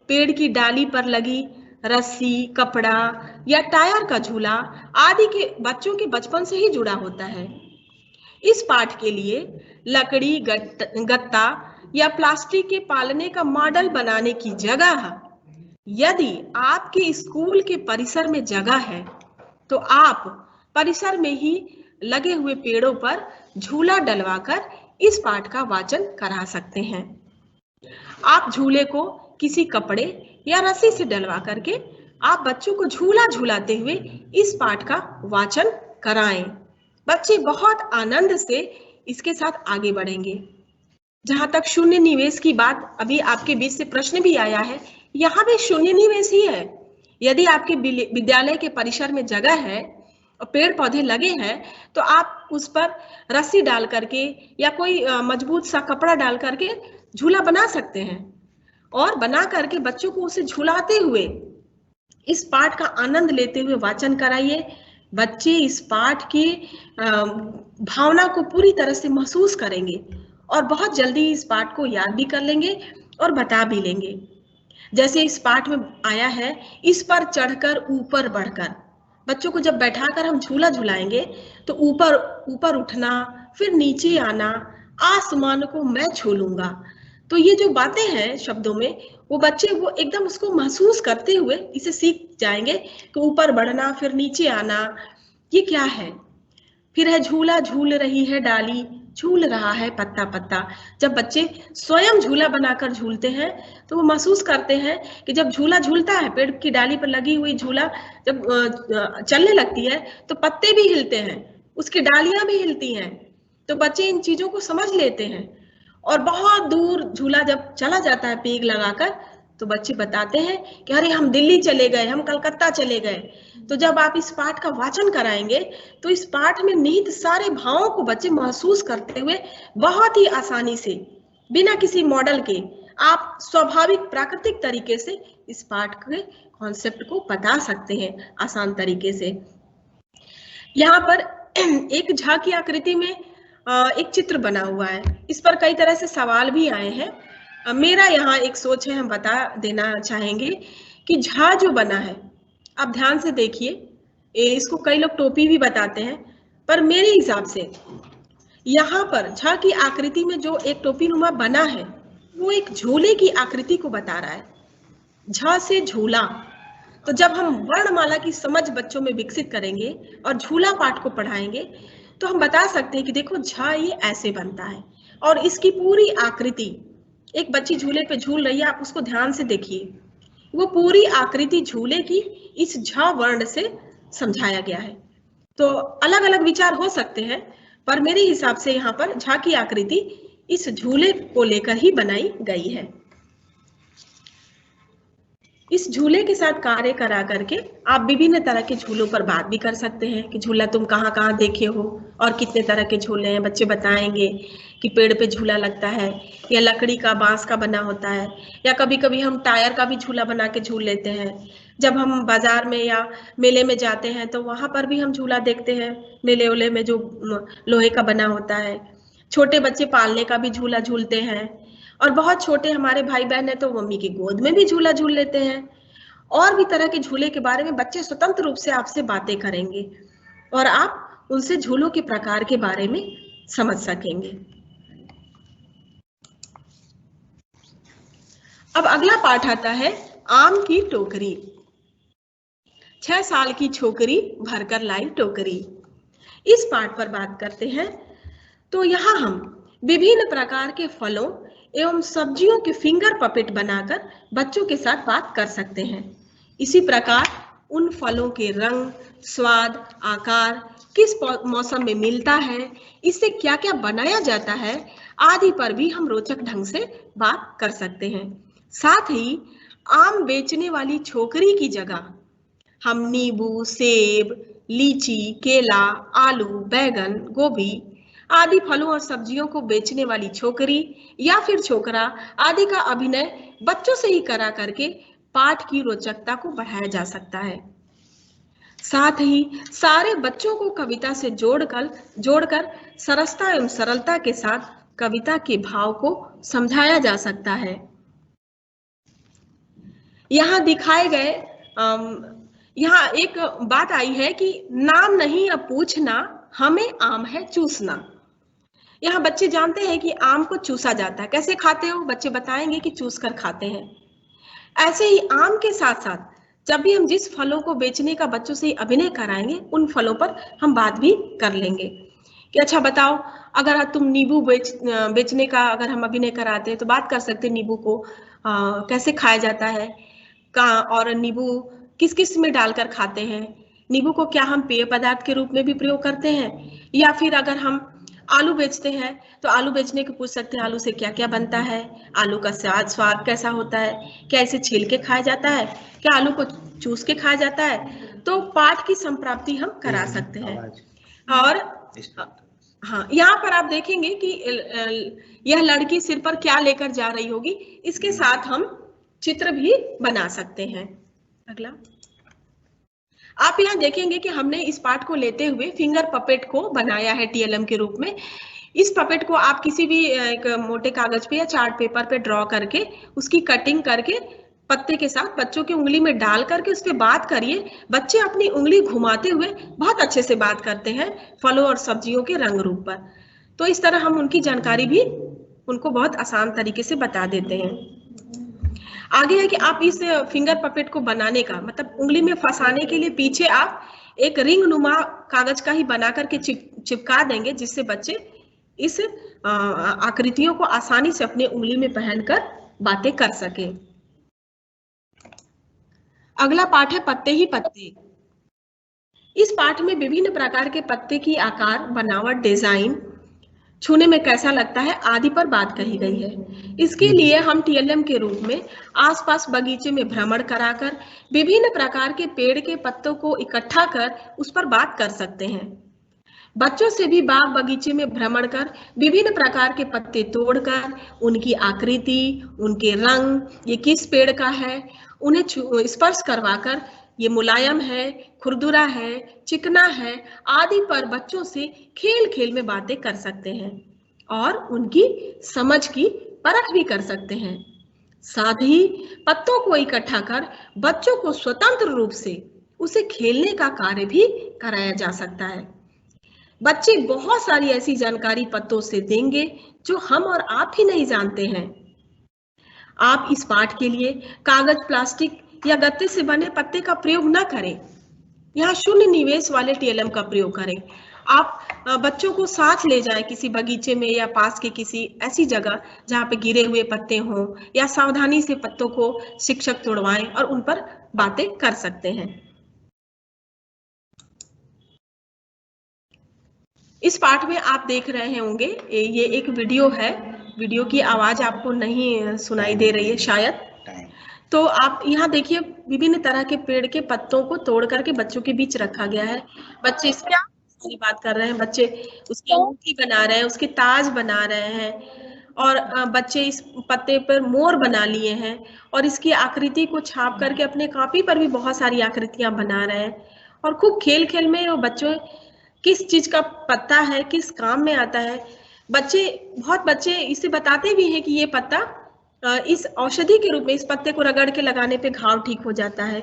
पेड़ की डाली पर लगी रस्सी, कपड़ा या टायर का झूला आदि के बच्चों के बचपन से ही जुड़ा होता है। इस पाठ के लिए लकड़ी, गत्ता या प्लास्टिक के पालने का मॉडल बनाने की जगह यदि आपके स्कूल के परिसर में जगह है तो आप परिसर में ही लगे हुए पेड़ों पर झूला डलवाकर इस पाठ का वाचन करा सकते हैं। आप झूले को किसी कपड़े या रस्सी से डलवा करके आप बच्चों को झूला झूलाते हुए इस पाठ का वाचन कराएं। बच्चे बहुत आनंद से इसके साथ आगे बढ़ेंगे। जहां तक शून्य निवेश की बात अभी आपके बीच से प्रश्न भी आया है, यहाँ भी शून्य निवेश ही है। यदि आपके विद्यालय के परिसर में जगह है और पेड़ पौधे लगे हैं तो आप उस पर रस्सी डाल करके या कोई मजबूत सा कपड़ा डाल करके झूला बना सकते हैं और बना करके बच्चों को उसे झुलाते हुए इस पाठ का आनंद लेते हुए वाचन कराइए। बच्चे इस पाठ की भावना को पूरी तरह से महसूस करेंगे और बहुत जल्दी इस पाठ को याद भी कर लेंगे और बता भी लेंगे। जैसे इस पाठ में आया है, इस पर चढ़कर ऊपर बढ़कर। बच्चों को जब बैठाकर हम झूला झुलाएंगे तो ऊपर ऊपर उठना, फिर नीचे आना, आसमान को मैं छू लूंगा। तो ये जो बातें हैं शब्दों में, वो बच्चे वो एकदम उसको महसूस करते हुए इसे सीख जाएंगे कि ऊपर बढ़ना फिर नीचे आना ये क्या है। फिर है झूला झूल रही है डाली, झूल रहा है पत्ता पत्ता। जब बच्चे स्वयं झूला बनाकर झूलते हैं तो वो महसूस करते हैं कि जब झूला झूलता है, पेड़ की डाली पर लगी हुई झूला जब चलने लगती है तो पत्ते भी हिलते हैं, उसकी डालियां भी हिलती हैं। तो बच्चे इन चीजों को समझ लेते हैं और बहुत दूर झूला जब चला जाता है पीक लगाकर तो बच्चे बताते हैं कि अरे हम दिल्ली चले गए, हम कलकत्ता चले गए। तो जब आप इस पाठ का वाचन कराएंगे तो इस पाठ में निहित सारे भावों को बच्चे महसूस करते हुए बहुत ही आसानी से बिना किसी मॉडल के आप स्वाभाविक प्राकृतिक तरीके से इस पाठ के कॉन्सेप्ट को बता सकते हैं आसान तरीके से। यहाँ पर एक झा की आकृति में एक चित्र बना हुआ है, इस पर कई तरह से सवाल भी आए हैं। मेरा यहाँ एक सोच है, हम बता देना चाहेंगे कि झा जो बना है, आप ध्यान से देखिए, इसको कई लोग टोपी भी बताते हैं, पर मेरे हिसाब से यहाँ पर झा की आकृति में जो एक टोपी नुमा बना है वो एक झूले की आकृति को बता रहा है। झा से झूला। तो जब हम वर्णमाला की समझ बच्चों में विकसित करेंगे और झूला पाठ को पढ़ाएंगे तो हम बता सकते हैं कि देखो झा ये ऐसे बनता है और इसकी पूरी आकृति, एक बच्ची झूले पे झूल रही है, आप उसको ध्यान से देखिए, वो पूरी आकृति झूले की इस झ वर्ण से समझाया गया है। तो अलग अलग विचार हो सकते हैं, पर मेरे हिसाब से यहाँ पर झ की आकृति इस झूले को लेकर ही बनाई गई है। इस झूले के साथ कार्य करा करके आप विभिन्न तरह के झूलों पर बात भी कर सकते हैं कि झूला तुम कहाँ कहाँ देखे हो और कितने तरह के झूले हैं। बच्चे बताएंगे कि पेड़ पे झूला लगता है या लकड़ी का, बांस का बना होता है, या कभी कभी हम टायर का भी झूला बना के झूल लेते हैं। जब हम बाजार में या मेले में जाते हैं तो वहां पर भी हम झूला देखते हैं, मेले ओले में जो लोहे का बना होता है। छोटे बच्चे पालने का भी झूला झूलते हैं और बहुत छोटे हमारे भाई बहन है तो मम्मी की गोद में भी झूला झूल लेते हैं। और भी तरह के झूले के बारे में बच्चे स्वतंत्र रूप से आपसे बातें करेंगे और आप उनसे झूलों के प्रकार के बारे में समझ सकेंगे। अब अगला पाठ आता है आम की टोकरी। 6 साल की छोकरी भरकर लाई टोकरी। इस पाठ पर बात करते हैं। तो यहाँ हम विभिन्न प्रकार के फलों एवं सब्जियों के फिंगर पपेट बनाकर बच्चों के साथ बात कर सकते हैं। इसी प्रकार उन फलों के रंग, स्वाद, आकार किस मौसम में मिलता है, इससे क्या क्या बनाया जाता है आदि पर भी हम रोचक ढंग से बात कर सकते हैं। साथ ही आम बेचने वाली छोकरी की जगह हम नींबू, सेब, लीची, केला, आलू, बैगन, गोभी आदि फलों और सब्जियों को बेचने वाली छोकरी या फिर छोकरा आदि का अभिनय बच्चों से ही करा करके पाठ की रोचकता को बढ़ाया जा सकता है। साथ ही सारे बच्चों को कविता से जोड़कर सरसता एवं सरलता के साथ कविता के भाव को समझाया जा सकता है। यहाँ दिखाए गए यहाँ एक बात आई है कि नाम नहीं अब पूछना, हमें आम है चूसना। यहाँ बच्चे जानते हैं कि आम को चूसा जाता है। कैसे खाते हो? बच्चे बताएंगे कि चूस कर खाते हैं। ऐसे ही आम के साथ साथ जब भी हम जिस फलों को बेचने का बच्चों से अभिनय कराएंगे, उन फलों पर हम बात भी कर लेंगे कि अच्छा बताओ, अगर तुम नींबू बेचने का अगर हम अभिनय कराते हैं तो बात कर सकते हैं नींबू को कैसे खाया जाता है, और नींबू किस किस में डालकर खाते हैं, नींबू को क्या हम पेय पदार्थ के रूप में भी प्रयोग करते हैं, या फिर अगर हम आलू बेचते हैं तो आलू बेचने को पूछ सकते हैं आलू से क्या क्या बनता है, आलू का स्वाद कैसा होता है, क्या इसे छील के खाया जाता है, क्या आलू को चूस के खाया जाता है। तो पाठ की संप्राप्ति हम करा सकते हैं। और हाँ, यहाँ पर आप देखेंगे कि यह लड़की सिर पर क्या लेकर जा रही होगी, इसके साथ हम चित्र भी बना सकते हैं। अगला आप यहाँ देखेंगे कि हमने इस पार्ट को लेते हुए फिंगर पपेट को बनाया है टीएलएम के रूप में। इस पपेट को आप किसी भी एक मोटे कागज पे या चार्ट पेपर पे ड्रॉ करके उसकी कटिंग करके पत्ते के साथ बच्चों की उंगली में डाल करके उस पर बात करिए। बच्चे अपनी उंगली घुमाते हुए बहुत अच्छे से बात करते हैं फलों और सब्जियों के रंग रूप पर। तो इस तरह हम उनकी जानकारी भी उनको बहुत आसान तरीके से बता देते हैं। आगे है कि आप इस फिंगर पपेट को बनाने का मतलब उंगली में फंसाने के लिए पीछे आप एक रिंग नुमा कागज का ही बना करके चिपका देंगे, जिससे बच्चे इस आकृतियों को आसानी से अपने उंगली में पहनकर बातें कर सके। अगला पाठ है पत्ते ही पत्ते। इस पाठ में विभिन्न प्रकार के पत्ते की आकार, बनावट, डिजाइन, छूने में कैसा लगता है आदि पर बात कही गई है। इसके लिए हम टीएलएम के रूप में आसपास बगीचे में भ्रमण कराकर विभिन्न प्रकार के पेड़ के पत्तों को इकट्ठा कर उस पर बात कर सकते हैं। बच्चों से भी बाग बगीचे में भ्रमण कर विभिन्न प्रकार के पत्ते तोड़कर उनकी आकृति, उनके रंग, ये किस पेड़ का है, उन्हें स्पर्श करवाकर ये मुलायम है, खुरदुरा है, चिकना है आदि पर बच्चों से खेल खेल में बातें कर सकते हैं और उनकी समझ की परख भी कर सकते हैं। साथ ही पत्तों को इकट्ठा कर बच्चों को स्वतंत्र रूप से उसे खेलने का कार्य भी कराया जा सकता है। बच्चे बहुत सारी ऐसी जानकारी पत्तों से देंगे जो हम और आप ही नहीं जानते हैं। आप इस पाठ के लिए कागज, प्लास्टिक या गत्ते से बने पत्ते का प्रयोग न करें। यहाँ शून्य निवेश वाले टीएलएम का प्रयोग करें। आप बच्चों को साथ ले जाएं किसी बगीचे में या पास के किसी ऐसी जगह जहाँ पे गिरे हुए पत्ते हों, या सावधानी से पत्तों को शिक्षक तोड़वाएं और उन पर बातें कर सकते हैं। इस पाठ में आप देख रहे होंगे ये एक वीडियो है। वीडियो की आवाज आपको नहीं सुनाई दे रही है शायद, तो आप यहाँ देखिए विभिन्न तरह के पेड़ के पत्तों को तोड़ करके बच्चों के बीच रखा गया है। बच्चे इस पे बात कर रहे हैं, बच्चे उसकी अंगूठी बना रहे हैं, उसके ताज बना रहे हैं, और बच्चे इस पत्ते पर मोर बना लिए हैं और इसकी आकृति को छाप करके अपने कॉपी पर भी बहुत सारी आकृतियां बना रहे हैं। और खूब खेल खेल में वो बच्चों किस चीज का पत्ता है, किस काम में आता है, बहुत बच्चे इसे बताते भी हैं कि ये पत्ता इस औषधि के रूप में इस पत्ते को रगड़ के लगाने पे घाव ठीक हो जाता है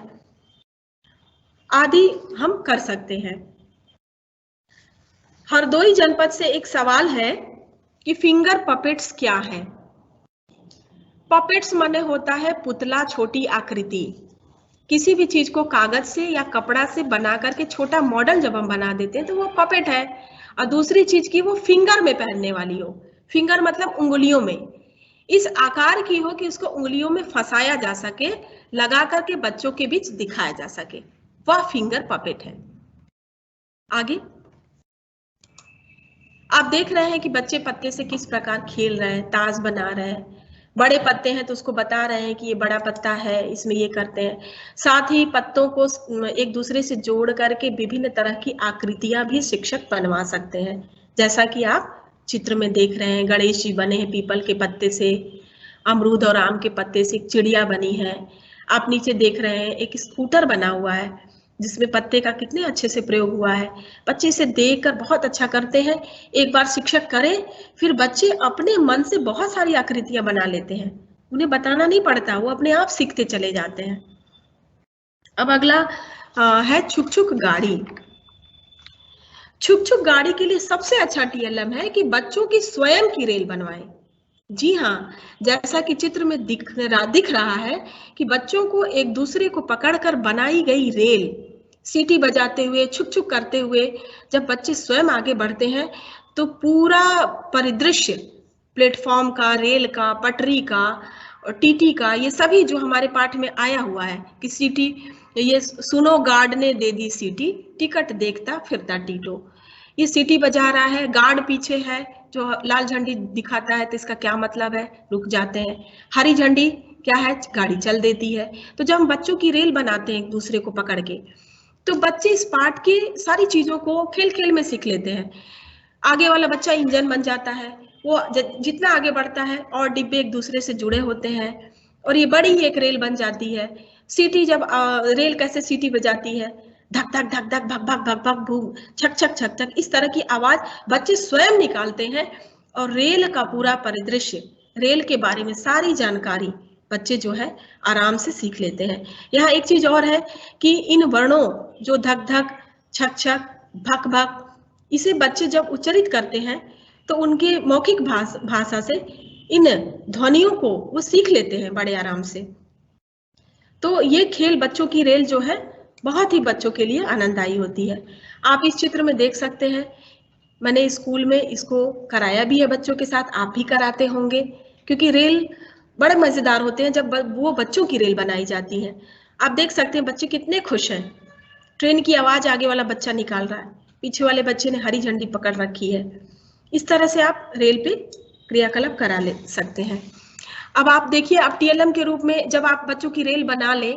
आदि हम कर सकते हैं। हरदोई जनपद से एक सवाल है कि फिंगर पपेट्स क्या है। पपेट्स माने होता है पुतला, छोटी आकृति। किसी भी चीज को कागज से या कपड़ा से बना करके छोटा मॉडल जब हम बना देते हैं तो वो पपेट है। और दूसरी चीज की वो फिंगर में पहनने वाली हो, फिंगर मतलब उंगलियों में, इस आकार की हो कि उसको उंगलियों में फंसाया जा सके, लगा करके बच्चों के बीच दिखाया जा सके, वह फिंगर पपेट है। आगे आप देख रहे हैं कि बच्चे पत्ते से किस प्रकार खेल रहे हैं, ताज बना रहे हैं। बड़े पत्ते हैं तो उसको बता रहे हैं कि ये बड़ा पत्ता है, इसमें ये करते हैं। साथ ही पत्तों को एक दूसरे से जोड़ करके विभिन्न तरह की आकृतियां भी शिक्षक बनवा सकते हैं। जैसा कि आप चित्र में देख रहे हैं, गणेश जी बने हैं पीपल के पत्ते से, अमरूद और आम के पत्ते से एक चिड़िया बनी है। आप नीचे देख रहे हैं एक स्कूटर बना हुआ है जिसमें पत्ते का कितने अच्छे से प्रयोग हुआ है। बच्चे इसे देखकर बहुत अच्छा करते हैं। एक बार शिक्षक करें, फिर बच्चे अपने मन से बहुत सारी आकृतियां बना लेते हैं, उन्हें बताना नहीं पड़ता, वो अपने आप सीखते चले जाते हैं। अब अगला है छुक छुक गाड़ी। छुक छुक गाड़ी के लिए सबसे अच्छा टीएलएम है कि बच्चों की स्वयं की रेल बनवाएं। जी हाँ, जैसा कि चित्र में दिख रहा है कि बच्चों को एक दूसरे को पकड़कर बनाई गई रेल सीटी बजाते हुए, छुक छुक करते हुए जब बच्चे स्वयं आगे बढ़ते हैं तो पूरा परिदृश्य प्लेटफॉर्म का, रेल का, पटरी का और टीटी का, ये सभी जो हमारे पाठ में आया हुआ है कि सीटी, ये सुनो गार्ड ने दे दी सीटी, टिकट देखता फिरता टीटो। ये सीटी बजा रहा है, गार्ड पीछे है जो लाल झंडी दिखाता है, तो इसका क्या मतलब है, रुक जाते हैं। हरी झंडी क्या है, गाड़ी चल देती है। तो जब हम बच्चों की रेल बनाते हैं एक दूसरे को पकड़ के, तो बच्चे इस पाठ की सारी चीजों को खेल खेल में सीख लेते हैं। आगे वाला बच्चा इंजन बन जाता है, वो जितना आगे बढ़ता है और डिब्बे एक दूसरे से जुड़े होते हैं और ये बड़ी ही एक रेल बन जाती है। सीटी जब रेल कैसे सीटी बजाती है, धक धक धक धक भक भक भक भक भू, छक छक छक छक, इस तरह की आवाज बच्चे स्वयं निकालते हैं और रेल का पूरा परिदृश्य, रेल के बारे में सारी जानकारी बच्चे जो है आराम से सीख लेते हैं। यहाँ एक चीज और है कि इन वर्णों जो धक धक, छक छक, भक भक, इसे बच्चे जब उच्चारित करते हैं तो उनके मौखिक भाषा से इन ध्वनियों को वो सीख लेते हैं बड़े आराम से। तो ये खेल बच्चों की रेल जो है बहुत ही बच्चों के लिए आनंददायी होती है। आप इस चित्र में देख सकते हैं, मैंने स्कूल में इसको कराया भी है बच्चों के साथ, आप भी कराते होंगे, क्योंकि रेल बड़े मजेदार होते हैं जब वो बच्चों की रेल बनाई जाती है। आप देख सकते हैं बच्चे कितने खुश हैं। ट्रेन की आवाज आगे वाला बच्चा निकाल रहा है, पीछे वाले बच्चे ने हरी झंडी पकड़ रखी है। इस तरह से आप रेल पे क्रियाकलाप करा ले सकते हैं। अब आप देखिए, अब टीएलएम के रूप में जब आप बच्चों की रेल बना लें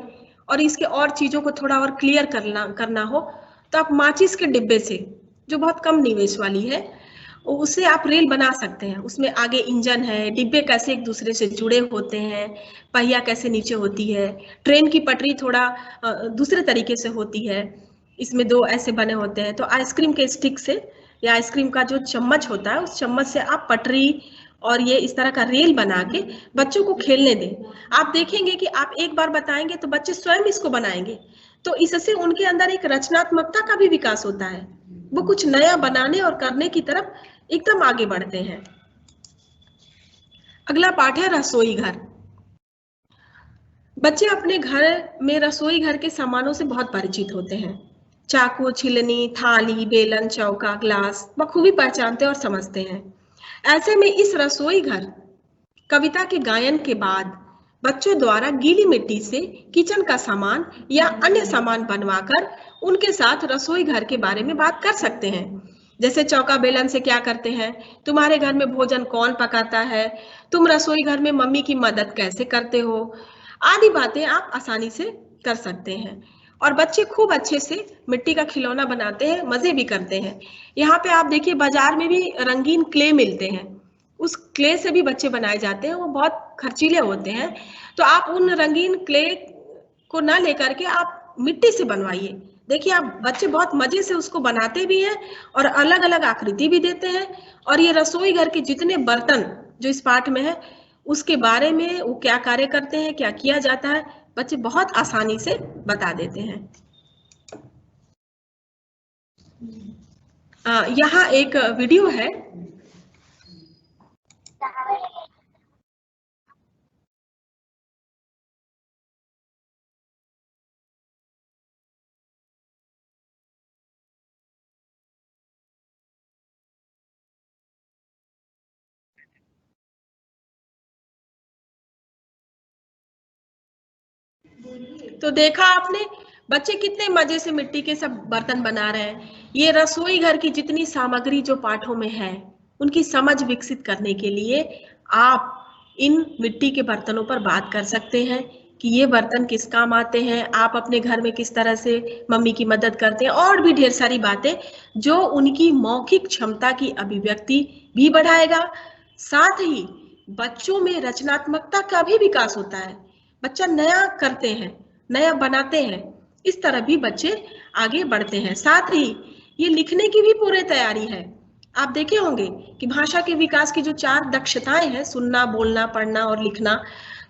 और इसके और चीजों को थोड़ा और क्लियर करना हो तो आप माचिस के डिब्बे से, जो बहुत कम निवेश वाली है, उससे आप रेल बना सकते हैं। उसमें आगे इंजन है, डिब्बे कैसे एक दूसरे से जुड़े होते हैं, पहिया कैसे नीचे होती है, ट्रेन की पटरी थोड़ा दूसरे तरीके से होती है, इसमें दो ऐसे बने होते हैं। तो आइसक्रीम के स्टिक से या आइसक्रीम का जो चम्मच होता है उस चम्मच से आप पटरी और ये इस तरह का रेल बना के बच्चों को खेलने दें। आप देखेंगे कि आप एक बार बताएंगे तो बच्चे स्वयं इसको बनाएंगे, तो इससे उनके अंदर एक रचनात्मकता का भी विकास होता है, वो कुछ नया बनाने और करने की तरफ एकदम आगे बढ़ते हैं। अगला पाठ है रसोई घर। बच्चे अपने घर में रसोई घर के सामानों से बहुत परिचित होते हैं। चाकू, छिलनी, थाली, बेलन, चौका, ग्लास बखूबी पहचानते और समझते हैं। ऐसे में इस रसोई घर कविता के गायन के बाद बच्चों द्वारा गीली मिट्टी से किचन का सामान या अन्य सामान बनवाकर उनके साथ रसोई घर के बारे में बात कर सकते हैं। जैसे चौका बेलन से क्या करते हैं, तुम्हारे घर में भोजन कौन पकाता है, तुम रसोई घर में मम्मी की मदद कैसे करते हो, आदि बातें आप आसानी से कर सकते हैं। और बच्चे खूब अच्छे से मिट्टी का खिलौना बनाते हैं, मजे भी करते हैं। यहाँ पे आप देखिए बाजार में भी रंगीन क्ले मिलते हैं, उस क्ले से भी बच्चे बनाए जाते हैं, वो बहुत खर्चीले होते हैं। तो आप उन रंगीन क्ले को ना लेकर के आप मिट्टी से बनवाइए। देखिए आप बच्चे बहुत मजे से उसको बनाते भी हैं और अलग अलग आकृति भी देते हैं। और ये रसोई घर के जितने बर्तन जो इस पाठ में है उसके बारे में, वो क्या कार्य करते हैं, क्या किया जाता है, बच्चे बहुत आसानी से बता देते हैं। यहाँ एक वीडियो है। तो देखा आपने, बच्चे कितने मजे से मिट्टी के सब बर्तन बना रहे हैं। ये रसोई घर की जितनी सामग्री जो पाठों में है उनकी समझ विकसित करने के लिए आप इन मिट्टी के बर्तनों पर बात कर सकते हैं कि ये बर्तन किस काम आते हैं, आप अपने घर में किस तरह से मम्मी की मदद करते हैं, और भी ढेर सारी बातें जो उनकी मौखिक क्षमता की अभिव्यक्ति भी बढ़ाएगा। साथ ही बच्चों में रचनात्मकता का भी विकास होता है, बच्चा नया करते हैं, नया बनाते हैं, इस तरह भी बच्चे आगे बढ़ते हैं। साथ ही ये लिखने की भी पूरी तैयारी है। आप देखे होंगे कि भाषा के विकास की जो 4 दक्षताएं हैं, सुनना, बोलना, पढ़ना और लिखना,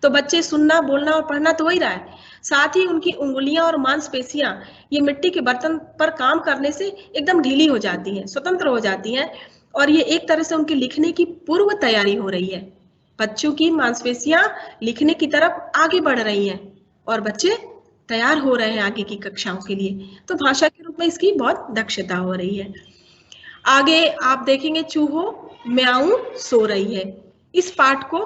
तो बच्चे सुनना, बोलना और पढ़ना तो वही रहा है, साथ ही उनकी उंगलियां और मांसपेशियां ये मिट्टी के बर्तन पर काम करने से एकदम ढीली हो जाती हैं, स्वतंत्र हो जाती हैं, और ये एक तरह से उनके लिखने की पूर्व तैयारी हो रही है। बच्चों की मांसपेशियां लिखने की तरफ आगे बढ़ रही हैं और बच्चे तैयार हो रहे हैं आगे की कक्षाओं के लिए। तो भाषा के रूप में इसकी बहुत दक्षता हो रही है। आगे आप देखेंगे चूहो म्याऊ सो रही है। इस पाठ को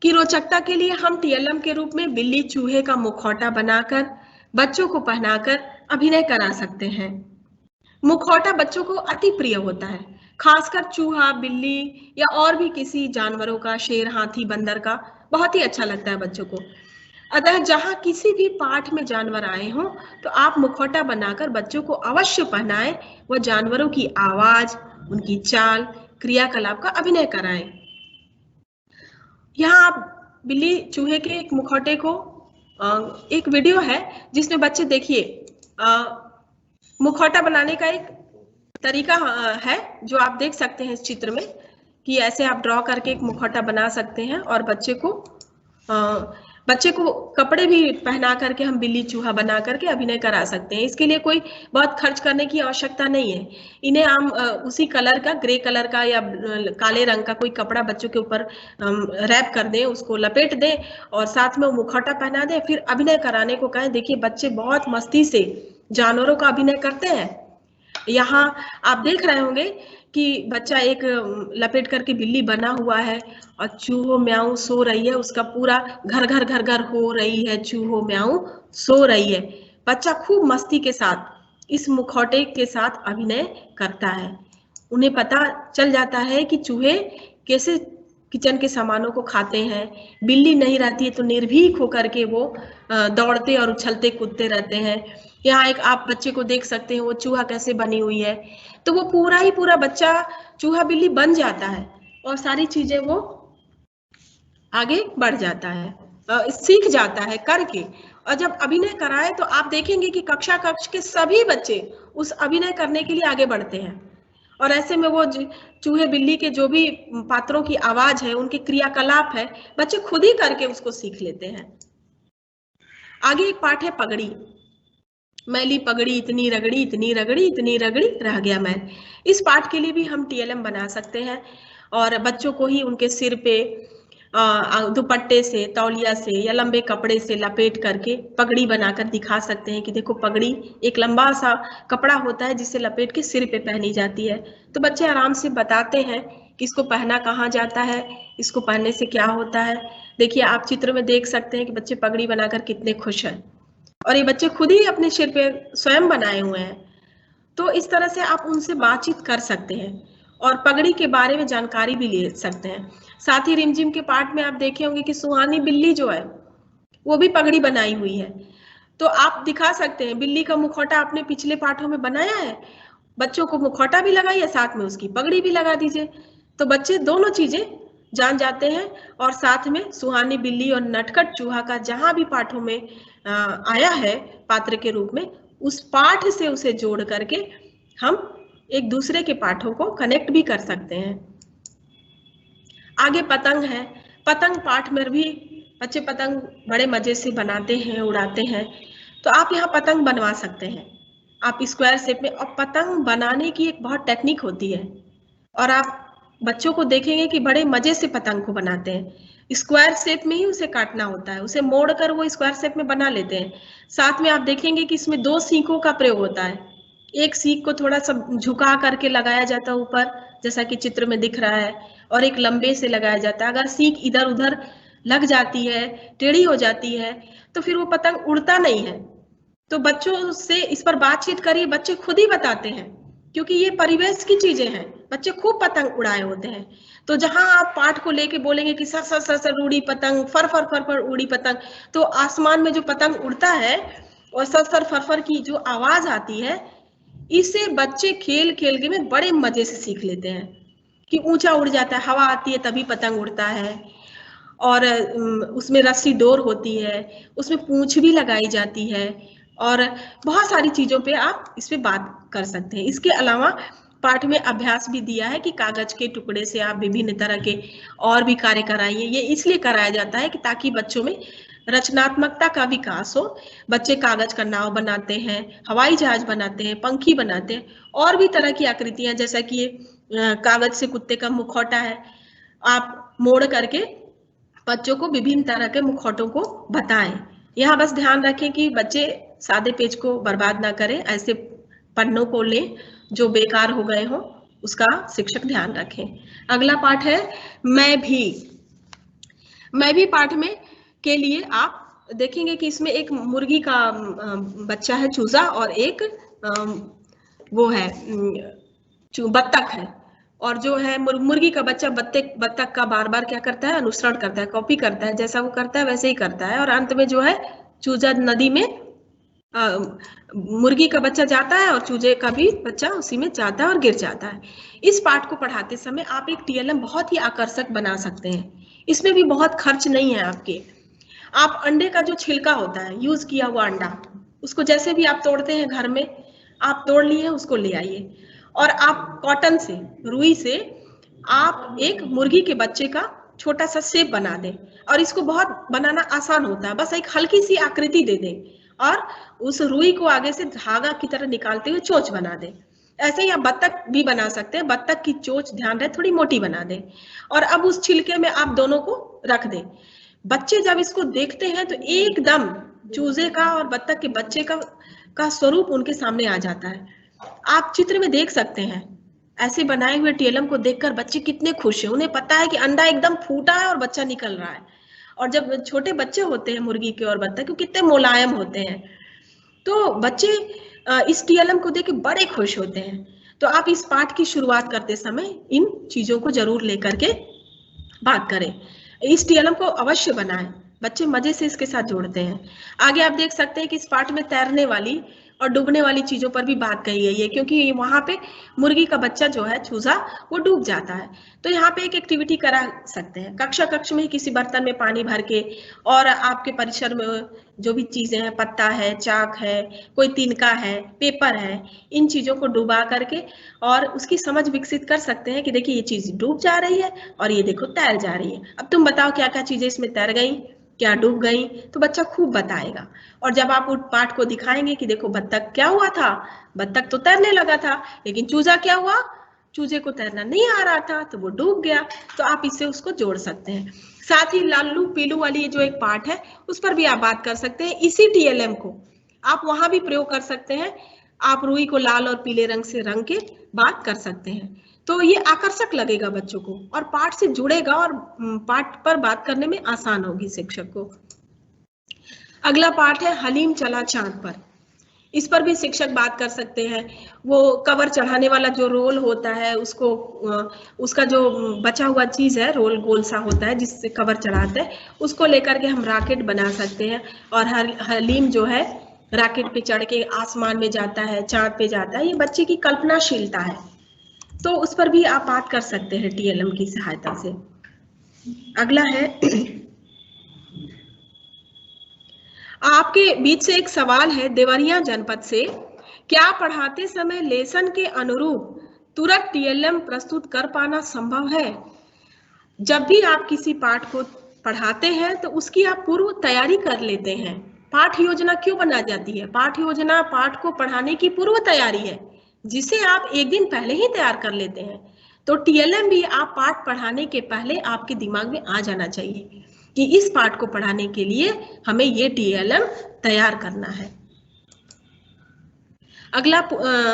की रोचकता के लिए हम टीएलएम के रूप में बिल्ली चूहे का मुखौटा बनाकर बच्चों को पहनाकर अभिनय करा सकते हैं। मुखौटा बच्चों को अति प्रिय होता है, खासकर चूहा, बिल्ली या और भी किसी जानवरों का, शेर, हाथी, बंदर का बहुत ही अच्छा लगता है बच्चों को। अतः जहां किसी भी पाठ में जानवर आए हों तो आप मुखौटा बनाकर बच्चों को अवश्य पहनाएं व जानवरों की आवाज, उनकी चाल, क्रियाकलाप का अभिनय कराएं। यहाँ आप बिल्ली चूहे के एक मुखौटे को एक वीडियो है जिसमें बच्चे देखिए मुखौटा बनाने का एक तरीका है जो आप देख सकते हैं इस चित्र में कि ऐसे आप ड्रॉ करके एक मुखौटा बना सकते हैं और बच्चे को कपड़े भी पहना करके हम बिल्ली चूहा बना करके अभिनय करा सकते हैं। इसके लिए कोई बहुत खर्च करने की आवश्यकता नहीं है। इन्हें हम उसी कलर का, ग्रे कलर का या काले रंग का कोई कपड़ा बच्चों के ऊपर रैप कर दें, उसको लपेट दें और साथ में वो मुखौटा पहना दें, फिर अभिनय कराने को कहें। देखिए बच्चे बहुत मस्ती से जानवरों का अभिनय करते हैं। यहाँ आप देख रहे होंगे कि बच्चा एक लपेट करके बिल्ली बना हुआ है और चूहो म्याऊ सो रही है, उसका पूरा घर घर घर घर हो रही है, चूहो म्याऊ सो रही है। बच्चा खूब मस्ती के साथ इस मुखौटे के साथ अभिनय करता है। उन्हें पता चल जाता है कि चूहे कैसे किचन के सामानों को खाते हैं, बिल्ली नहीं रहती है तो निर्भीक होकर के वो दौड़ते और उछलते कूदते रहते हैं। यहाँ एक आप बच्चे को देख सकते हैं वो चूहा कैसे बनी हुई है, तो वो पूरा ही पूरा बच्चा चूहा बिल्ली बन जाता है और सारी चीजें वो आगे बढ़ जाता है, सीख जाता है करके। और जब अभिनय कराए तो आप देखेंगे कि कक्षा कक्ष के सभी बच्चे उस अभिनय करने के लिए आगे बढ़ते हैं और ऐसे में वो चूहे बिल्ली के जो भी पात्रों की आवाज है, उनके क्रियाकलाप है, बच्चे खुद ही करके उसको सीख लेते हैं। आगे एक पाठ है पगड़ी। मैली पगड़ी इतनी रगड़ी, इतनी रगड़ी, इतनी रगड़ी, रह गया मैं। इस पाठ के लिए भी हम टीएलएम बना सकते हैं और बच्चों को ही उनके सिर पे दुपट्टे से, तौलिया से या लंबे कपड़े से लपेट करके पगड़ी बनाकर दिखा सकते हैं कि देखो पगड़ी एक लंबा सा कपड़ा होता है जिसे लपेट के सिर पे पहनी जाती है। तो बच्चे आराम से बताते हैं कि इसको पहना कहाँ जाता है, इसको पहनने से क्या होता है। देखिए आप चित्र में देख सकते हैं कि बच्चे पगड़ी बनाकर कितने खुश हैं और ये बच्चे खुद ही अपने सिर पे स्वयं बनाए हुए हैं। तो इस तरह से आप उनसे बातचीत कर सकते हैं और पगड़ी के बारे में जानकारी भी ले सकते हैं। साथ ही रिमझिम के पाठ में आप देखे होंगे कि सुहानी बिल्ली जो है वो भी पगड़ी बनाई हुई है, तो आप दिखा सकते हैं। बिल्ली का मुखौटा आपने पिछले पाठों में बनाया है, बच्चों को मुखौटा भी लगाइए, साथ में उसकी पगड़ी भी लगा दीजिए, तो बच्चे दोनों चीजें जान जाते हैं। और साथ में सुहानी बिल्ली और नटखट चूहा का जहां भी पाठों में आया है पात्र के रूप में, उस पाठ से उसे जोड़ करके हम एक दूसरे के पाठों को कनेक्ट भी कर सकते हैं। आगे पतंग है। पतंग पाठ में भी बच्चे पतंग बड़े मजे से बनाते हैं, उड़ाते हैं, तो आप यहाँ पतंग बनवा सकते हैं। आप स्क्वायर शेप में, और पतंग बनाने की एक बहुत टेक्निक होती है और आप बच्चों को देखेंगे कि बड़े मजे से पतंग को बनाते हैं। स्क्वायर शेप में ही उसे काटना होता है, उसे मोड़कर वो स्क्वायर शेप में बना लेते हैं। साथ में आप देखेंगे कि इसमें 2 सीखों का प्रयोग होता है। एक सीख को थोड़ा सा झुका करके लगाया जाता है ऊपर, जैसा कि चित्र में दिख रहा है, और एक लंबे से लगाया जाता है। अगर सीख इधर उधर लग जाती है, टेढ़ी हो जाती है, तो फिर वो पतंग उड़ता नहीं है। तो बच्चों से इस पर बातचीत करिए, बच्चे खुद ही बताते हैं, क्योंकि ये परिवेश की चीजें हैं। बच्चे खूब पतंग उड़ाए होते हैं, तो जहां आप पाठ को लेके बोलेंगे कि सर सर सर सर उड़ी पतंग, फर फर फर फर उड़ी पतंग, तो आसमान में जो पतंग उड़ता है और सर सर फर फर की जो आवाज आती है, इसे बच्चे खेल खेल के में बड़े मजे से सीख लेते हैं कि ऊंचा उड़ जाता है, हवा आती है तभी पतंग उड़ता है, और उसमें रस्सी डोर होती है, उसमें पूंछ भी लगाई जाती है, और बहुत सारी चीजों पे आप इस पे बात कर सकते हैं। इसके अलावा पाठ में अभ्यास भी दिया है कि कागज के टुकड़े से आप विभिन्न तरह के और भी कार्य कराइए। ये इसलिए कराया जाता है कि ताकि बच्चों में रचनात्मकता का विकास हो। बच्चे कागज का नाव बनाते हैं, हवाई जहाज बनाते हैं, पंखी बनाते हैं, और भी तरह की आकृतियां, जैसा कि कागज से कुत्ते का मुखौटा है, आप मोड़ करके बच्चों को विभिन्न तरह के मुखौटों को बताएं। यहाँ बस ध्यान रखें कि बच्चे सादे पेज को बर्बाद ना करें, ऐसे पन्नों को लें जो बेकार हो गए हो, उसका शिक्षक ध्यान रखें। अगला पाठ है मैं भी पाठ में के लिए आप देखेंगे कि इसमें एक मुर्गी का बच्चा है चूजा, और एक वो है बत्तख है, और जो है मुर्गी का बच्चा बत्तख का बार बार क्या करता है, अनुसरण करता है, कॉपी करता है, जैसा वो करता है वैसे ही करता है, और अंत में जो है चूजा नदी में मुर्गी का बच्चा जाता है और चूजे का भी बच्चा उसी में जाता है और गिर जाता है। इस पाठ को पढ़ाते समय आप एक टीएलएम बहुत ही आकर्षक बना सकते हैं। इसमें भी बहुत खर्च नहीं है आपके। आप अंडे का जो छिलका होता है, यूज किया हुआ अंडा, उसको जैसे भी आप तोड़ते हैं घर में, आप तोड़ लिए, उसको ले आइए, और आप कॉटन से, रुई से आप एक मुर्गी के बच्चे का छोटा सा शेप बना दें, और इसको बहुत बनाना आसान होता है, बस एक हल्की सी आकृति दे दें और उस रुई को आगे से धागा की तरह निकालते हुए चोंच बना दें। ऐसे ही आप बत्तख भी बना सकते हैं, बत्तख की चोंच ध्यान रहे थोड़ी मोटी बना दें, और अब उस छिलके में आप दोनों को रख दें। बच्चे जब इसको देखते हैं तो एकदम चूजे का और बत्तख के बच्चे का स्वरूप उनके सामने आ जाता है। आप चित्र में देख सकते हैं, ऐसे बनाए हुए टीएलएम को देखकर बच्चे कितने खुश हैं। उन्हें पता है कि अंडा एकदम फूटा है और बच्चा निकल रहा है, और जब छोटे बच्चे होते हैं मुर्गी के और बत्तख के, कितने मुलायम होते हैं, तो बच्चे इस टीएलएम को देख के बड़े खुश होते हैं। तो आप इस पाठ की शुरुआत करते समय इन चीजों को जरूर लेकर के बात करें। इस टीएलएम को अवश्य बनाएं, बच्चे मजे से इसके साथ जोड़ते हैं। आगे आप देख सकते हैं कि इस पाठ में तैरने वाली और डूबने वाली चीजों पर भी बात कही गई है, क्योंकि वहां पे मुर्गी का बच्चा जो है चूजा, वो डूब जाता है। तो यहाँ पे एक एक्टिविटी करा सकते हैं, कक्ष में किसी बर्तन में पानी भर के, और आपके परिसर में जो भी चीजें हैं, पत्ता है, चाक है, कोई तिनका है, पेपर है, इन चीजों को डुबा करके और उसकी समझ विकसित कर सकते हैं कि देखिए ये चीज डूब जा रही है और ये देखो तैर जा रही है। अब तुम बताओ क्या क्या चीजें इसमें तैर गई, क्या डूब गई, तो बच्चा खूब बताएगा। और जब आप उस पाठ को दिखाएंगे कि देखो बत्तख क्या हुआ था, बत्तख तो तैरने लगा था, लेकिन चूजा क्या हुआ, चूजे को तैरना नहीं आ रहा था तो वो डूब गया, तो आप इससे उसको जोड़ सकते हैं। साथ ही लालू पीलू वाली जो एक पाठ है, उस पर भी आप बात कर सकते हैं। इसी टीएलएम को आप वहां भी प्रयोग कर सकते हैं। आप रुई को लाल और पीले रंग से रंग के बात कर सकते हैं, तो ये आकर्षक लगेगा बच्चों को और पाठ से जुड़ेगा और पाठ पर बात करने में आसान होगी शिक्षक को। अगला पाठ है हलीम चला चांद पर। इस पर भी शिक्षक बात कर सकते हैं। वो कवर चढ़ाने वाला जो रोल होता है, उसको उसका जो बचा हुआ चीज है, रोल गोल सा होता है जिससे कवर चढ़ाते हैं, उसको लेकर के हम रॉकेट बना सकते हैं। और हलीम जो है रॉकेट पे चढ़ के आसमान में जाता है, चांद पे जाता है। ये बच्चे की कल्पनाशीलता है, तो उस पर भी आप बात कर सकते हैं टीएलएम की सहायता से। अगला है, आपके बीच से एक सवाल है देवरिया जनपद से, क्या पढ़ाते समय लेसन के अनुरूप तुरंत टीएलएम प्रस्तुत कर पाना संभव है? जब भी आप किसी पाठ को पढ़ाते हैं तो उसकी आप पूर्व तैयारी कर लेते हैं। पाठ योजना क्यों बना जाती है? पाठ योजना पाठ को पढ़ाने की पूर्व तैयारी है, जिसे आप एक दिन पहले ही तैयार कर लेते हैं। तो टीएलएम भी आप पाठ पढ़ाने के पहले आपके दिमाग में आ जाना चाहिए कि इस पाठ को पढ़ाने के लिए हमें ये टीएलएम तैयार करना है। अगला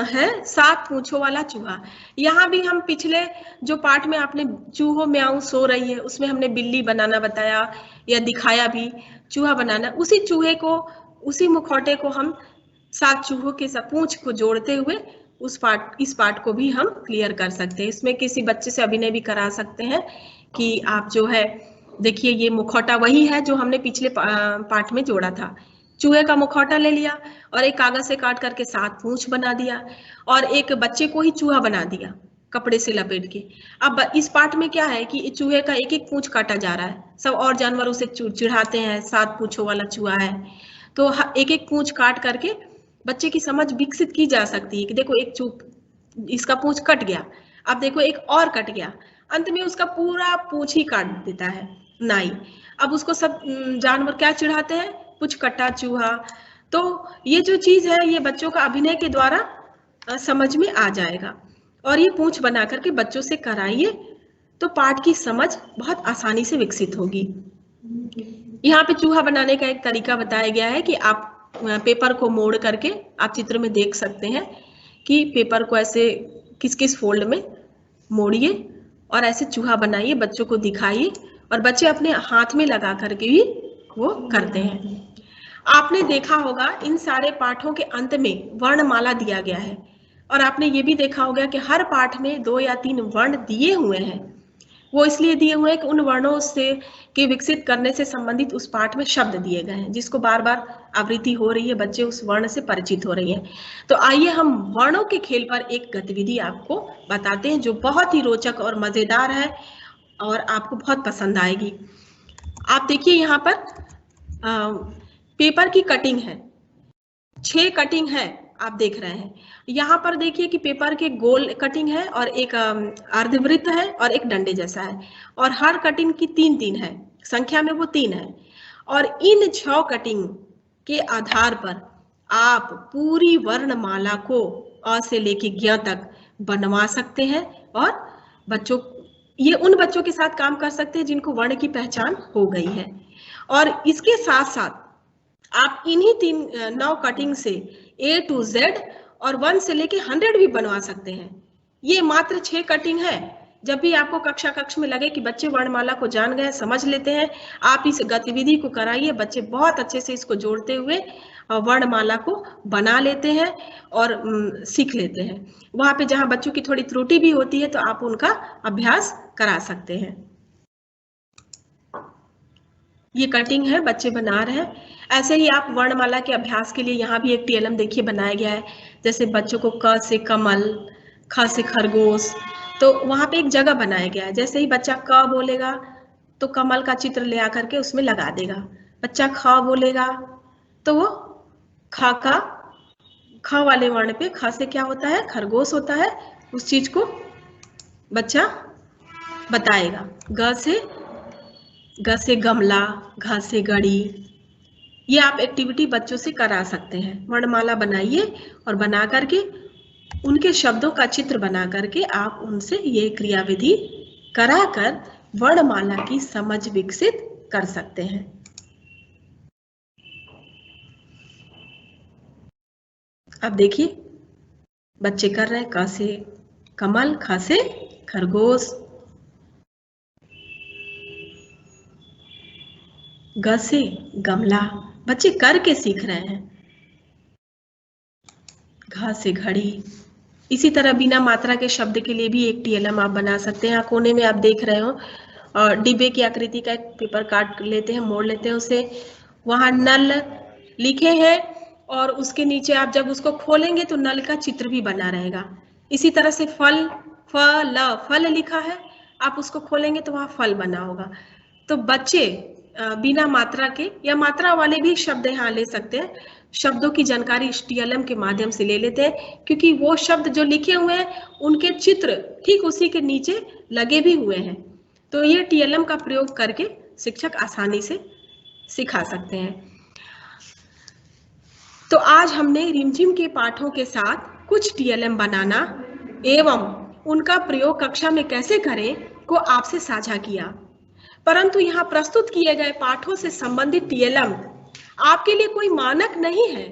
है 7 पूंछों वाला चूहा। यहाँ भी हम पिछले जो पाठ में आपने चूहो म्याऊ सो रही है, उसमें हमने बिल्ली बनाना बताया या दिखाया भी, चूहा बनाना। उसी चूहे को, उसी मुखौटे को हम 7 चूहों के पूंछ को जोड़ते हुए इस पाठ को भी हम क्लियर कर सकते हैं। इसमें किसी बच्चे से अभिनय भी करा सकते हैं कि आप जो है देखिए ये मुखौटा वही है जो हमने पिछले पाठ में जोड़ा था। चूहे का मुखौटा ले लिया और एक कागज से काट करके 7 पूंछ बना दिया और एक बच्चे को ही चूहा बना दिया कपड़े से लपेट के। अब इस पाठ में क्या है कि चूहे का एक एक पूंछ काटा जा रहा है, सब और जानवर उसे चिढ़ाते हैं, 7 पूंछों वाला चूहा है, तो एक एक पूंछ काट करके बच्चे की समझ विकसित की जा सकती है कि देखो एक इसका पूंछ कट गया, अब देखो एक और कट गया, अंत में उसका पूरा पूंछ ही काट देता है नाई। अब उसको सब जानवर क्या चिढ़ाते हैं, पूंछ कटा चूहा। तो ये जो चीज है ये बच्चों का अभिनय के द्वारा समझ में आ जाएगा, और ये पूंछ बना करके बच्चों से कराइए तो पाठ की समझ बहुत आसानी से विकसित होगी। यहाँ पे चूहा बनाने का एक तरीका बताया गया है कि आप पेपर को मोड़ करके आप चित्र में देख सकते हैं कि पेपर को ऐसे किस किस फोल्ड में मोड़िए और ऐसे चूहा बनाइए, बच्चों को दिखाइए, और बच्चे अपने हाथ में लगा करके भी वो करते हैं। आपने देखा होगा इन सारे पाठों के अंत में वर्णमाला दिया गया है, और आपने ये भी देखा होगा कि हर पाठ में 2 या 3 वर्ण दिए हुए हैं। वो इसलिए दिए हुए हैं कि उन वर्णों से के विकसित करने से संबंधित उस पाठ में शब्द दिए गए हैं, जिसको बार बार आवृत्ति हो रही है, बच्चे उस वर्ण से परिचित हो रही हैं। तो आइए हम वर्णों के खेल पर एक गतिविधि आपको बताते हैं जो बहुत ही रोचक और मजेदार है और आपको बहुत पसंद आएगी। आप देखिए यहाँ पर पेपर की कटिंग है, 6 कटिंग है आप देख रहे हैं। यहाँ पर देखिए कि पेपर के गोल कटिंग है और एक अर्धवृत्त है और एक डंडे जैसा है, और हर कटिंग की 3-3 है, संख्या में वो 3 है। और इन 6 कटिंग के आधार पर आप पूरी वर्णमाला को अ से लेके ज्ञ तक बनवा सकते हैं, और बच्चों ये उन बच्चों के साथ काम कर सकते हैं जिनको वर्ण की पहचान हो गई है। और इसके साथ साथ आप इन्हीं 9 कटिंग से A to Z और 1 से लेके 100 भी बनवा सकते हैं। ये मात्र 6 कटिंग है। जब भी आपको कक्ष में लगे कि बच्चे वर्णमाला को जान गए, समझ लेते हैं, आप इस गतिविधि को कराइए, बच्चे बहुत अच्छे से इसको जोड़ते हुए वर्णमाला को बना लेते हैं और सीख लेते हैं। वहां पे जहां बच्चों की थोड़ी त्रुटि भी होती है तो आप उनका अभ्यास करा सकते हैं। ये कटिंग है, बच्चे बना रहे हैं। ऐसे ही आप वर्णमाला के अभ्यास के लिए यहाँ भी एक टीएलएम देखिए बनाया गया है। जैसे बच्चों को क से कमल, ख से खरगोश, तो वहाँ पे एक जगह बनाया गया है। जैसे ही बच्चा क बोलेगा तो कमल का चित्र ले आकर के उसमें लगा देगा। बच्चा ख बोलेगा तो वो ख वाले वर्ण पे ख से क्या होता है, खरगोश होता है, उस चीज को बच्चा बताएगा। ग से गमला, घ से घड़ी। ये आप एक्टिविटी बच्चों से करा सकते हैं। वर्णमाला बनाइए और बना करके उनके शब्दों का चित्र बना करके आप उनसे ये क्रियाविधि कराकर वर्णमाला की समझ विकसित कर सकते हैं। अब देखिए बच्चे कर रहे हैं क से कमल, ख से खरगोश, ग से गमला, बच्चे करके सीख रहे हैं। घ से घड़ी। इसी तरह बिना मात्रा के शब्द के लिए भी एक टीएलएम आप बना सकते हैं। कोने में आप देख रहे हो और डिब्बे की आकृति का एक पेपर काट लेते हैं, मोड़ लेते हैं उसे, वहां नल लिखे हैं और उसके नीचे आप जब उसको खोलेंगे तो नल का चित्र भी बना रहेगा। इसी तरह से फल, फल लिखा है, आप उसको खोलेंगे तो वहां फल बना होगा। तो बच्चे बिना मात्रा के या मात्रा वाले भी शब्द यहाँ ले सकते हैं। शब्दों की जानकारी इस टीएलएम के माध्यम से ले लेते हैं, क्योंकि वो शब्द जो लिखे हुए हैं उनके चित्र ठीक उसी के नीचे लगे भी हुए हैं। तो ये टीएलएम का प्रयोग करके शिक्षक आसानी से सिखा सकते हैं। तो आज हमने रिमझिम के पाठों के साथ कुछ टीएलएम बनाना एवं उनका प्रयोग कक्षा में कैसे करें को आपसे साझा किया। परंतु यहाँ प्रस्तुत किए गए पाठों से संबंधित टीएलएम आपके लिए कोई मानक नहीं है।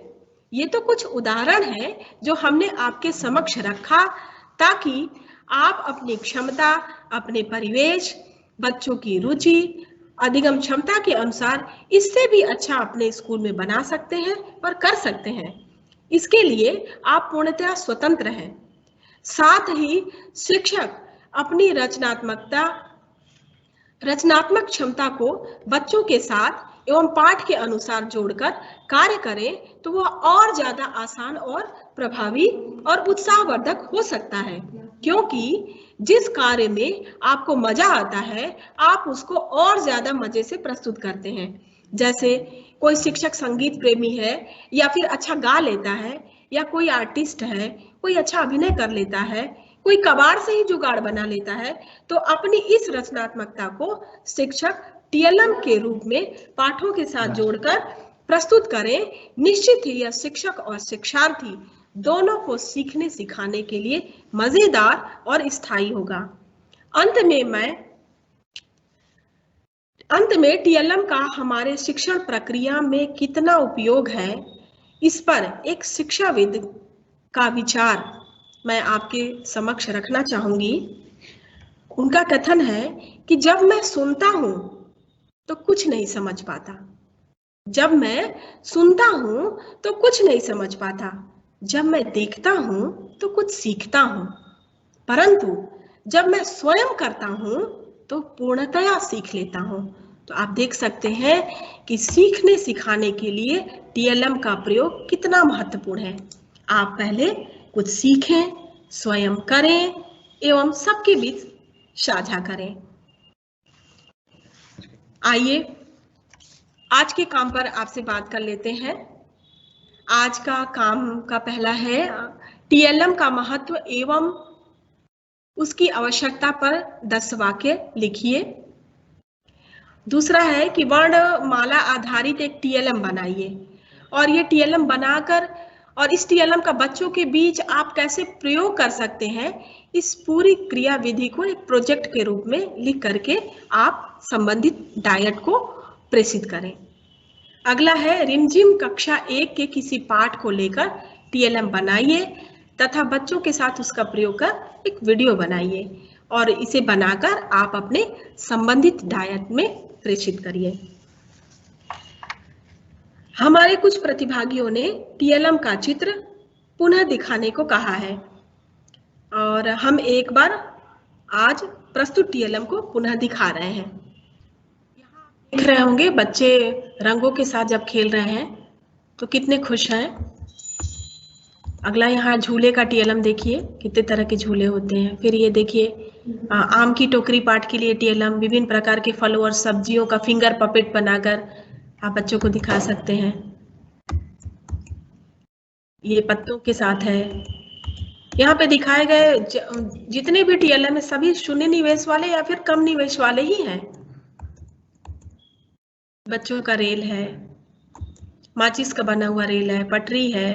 ये तो कुछ उदाहरण है जो हमने आपके समक्ष रखा ताकि आप अपनी क्षमता, अपने परिवेश, बच्चों की रुचि, अधिगम क्षमता के अनुसार इससे भी अच्छा अपने स्कूल में बना सकते हैं और कर सकते हैं। इसके लिए आप पूर्णतः स्वतंत्र हैं। साथ ही शिक्षक अपनी रचनात्मक क्षमता को बच्चों के साथ एवं पाठ के अनुसार जोड़कर कार्य करें तो वह और ज्यादा आसान और प्रभावी और उत्साहवर्धक हो सकता है, क्योंकि जिस कार्य में आपको मजा आता है आप उसको और ज्यादा मजे से प्रस्तुत करते हैं। जैसे कोई शिक्षक संगीत प्रेमी है या फिर अच्छा गा लेता है या कोई आर्टिस्ट है, कोई अच्छा अभिनय कर लेता है, कोई कबाड़ से ही जुगाड़ बना लेता है, तो अपनी इस रचनात्मकता को शिक्षक टीएलएम के रूप में पाठों के साथ जोड़कर प्रस्तुत करें। निश्चित ही यह शिक्षक और शिक्षार्थी दोनों को सीखने सिखाने के लिए मजेदार और स्थायी होगा। अंत में टीएलएम का हमारे शिक्षण प्रक्रिया में कितना उपयोग है, इस पर एक शिक्षाविद का विचार मैं आपके समक्ष रखना चाहूंगी। उनका कथन है कि जब मैं सुनता हूं तो कुछ नहीं समझ पाता, जब मैं सुनता हूं तो कुछ नहीं समझ पाता, जब मैं देखता हूं तो कुछ सीखता हूं, परंतु जब मैं स्वयं करता हूं तो पूर्णतया सीख लेता हूं। तो आप देख सकते हैं कि सीखने सिखाने के लिए टीएलएम का प्रयोग कितना महत्वपूर्ण है। आप पहले कुछ सीखें, स्वयं करें एवं सबके बीच साझा करें। आइए आज के काम पर आपसे बात कर लेते हैं। आज का काम का पहला है टीएलएम का महत्व एवं उसकी आवश्यकता पर 10 वाक्य लिखिए। दूसरा है कि वर्णमाला आधारित एक टीएलएम बनाइए, और ये टीएलएम बनाकर और इस टीएलएम का बच्चों के बीच आप कैसे प्रयोग कर सकते हैं, इस पूरी क्रिया विधि को एक प्रोजेक्ट के रूप में लिख करके आप संबंधित डायट को प्रेषित करें। अगला है रिमझिम कक्षा 1 के किसी पाठ को लेकर टीएलएम बनाइए तथा बच्चों के साथ उसका प्रयोग कर एक वीडियो बनाइए और इसे बनाकर आप अपने संबंधित डायट में प्रेषित करिए। हमारे कुछ प्रतिभागियों ने टीएलएम का चित्र पुनः दिखाने को कहा है और हम एक बार आज प्रस्तुत टीएलएम को पुनः दिखा रहे हैं। देख रहे होंगे बच्चे रंगों के साथ जब खेल रहे हैं तो कितने खुश हैं। अगला यहाँ झूले का टीएलएम देखिए, कितने तरह के झूले होते हैं। फिर ये देखिए आम की टोकरी पाठ के लिए टीएलएम, विभिन्न प्रकार के फलों और सब्जियों का फिंगर पपेट बनाकर आप बच्चों को दिखा सकते हैं। ये पत्तों के साथ है। यहाँ पे दिखाए गए जितने भी टीएलएम है सभी शून्य निवेश वाले या फिर कम निवेश वाले ही हैं। बच्चों का रेल है, माचिस का बना हुआ रेल है, पटरी है।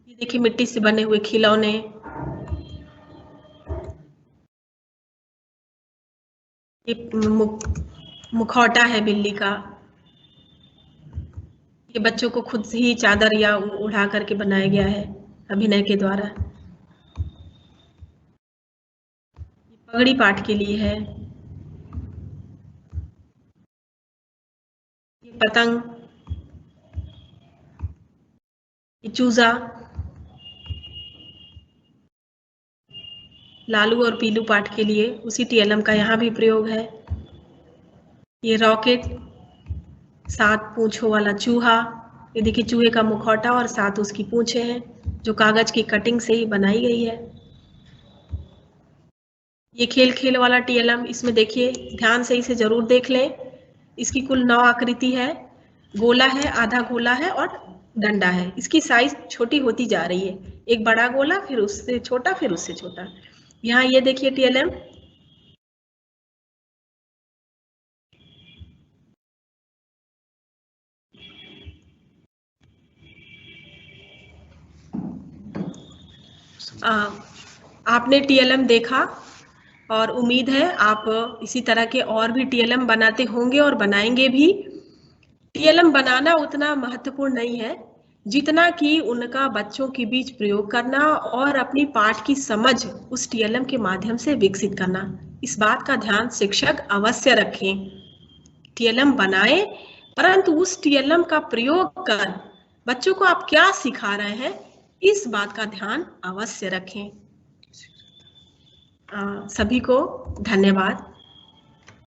ये देखिए मिट्टी से बने हुए खिलौने, ये मुखौटा है बिल्ली का। ये बच्चों को खुद से ही चादर या उड़ा करके बनाया गया है अभिनय के द्वारा। ये पगड़ी पाठ के लिए है। ये पतंग, ये चूजा, लालू और पीलू पाठ के लिए उसी टीएलएम का यहाँ भी प्रयोग है। ये रॉकेट, 7 पूंछों वाला चूहा, ये देखिए चूहे का मुखौटा और 7 उसकी पूंछें हैं जो कागज की कटिंग से ही बनाई गई है। ये खेल वाला टीएलएम, इसमें देखिए ध्यान से इसे जरूर देख लें। इसकी कुल 9 आकृति है, गोला है, आधा गोला है और डंडा है। इसकी साइज छोटी होती जा रही है, एक बड़ा गोला, फिर उससे छोटा, फिर उससे छोटा। यहाँ ये देखिए टीएलएम, आपने टीएलएम देखा और उम्मीद है आप इसी तरह के और भी टीएलएम बनाते होंगे और बनाएंगे भी। टीएलएम बनाना उतना महत्वपूर्ण नहीं है जितना कि उनका बच्चों के बीच प्रयोग करना और अपनी पाठ की समझ उस टीएलएम के माध्यम से विकसित करना। इस बात का ध्यान शिक्षक अवश्य रखें। टीएलएम बनाएं, परंतु उस टीएलएम का प्रयोग कर बच्चों को आप क्या सिखा रहे हैं, इस बात का ध्यान अवश्य रखें। सभी को धन्यवाद।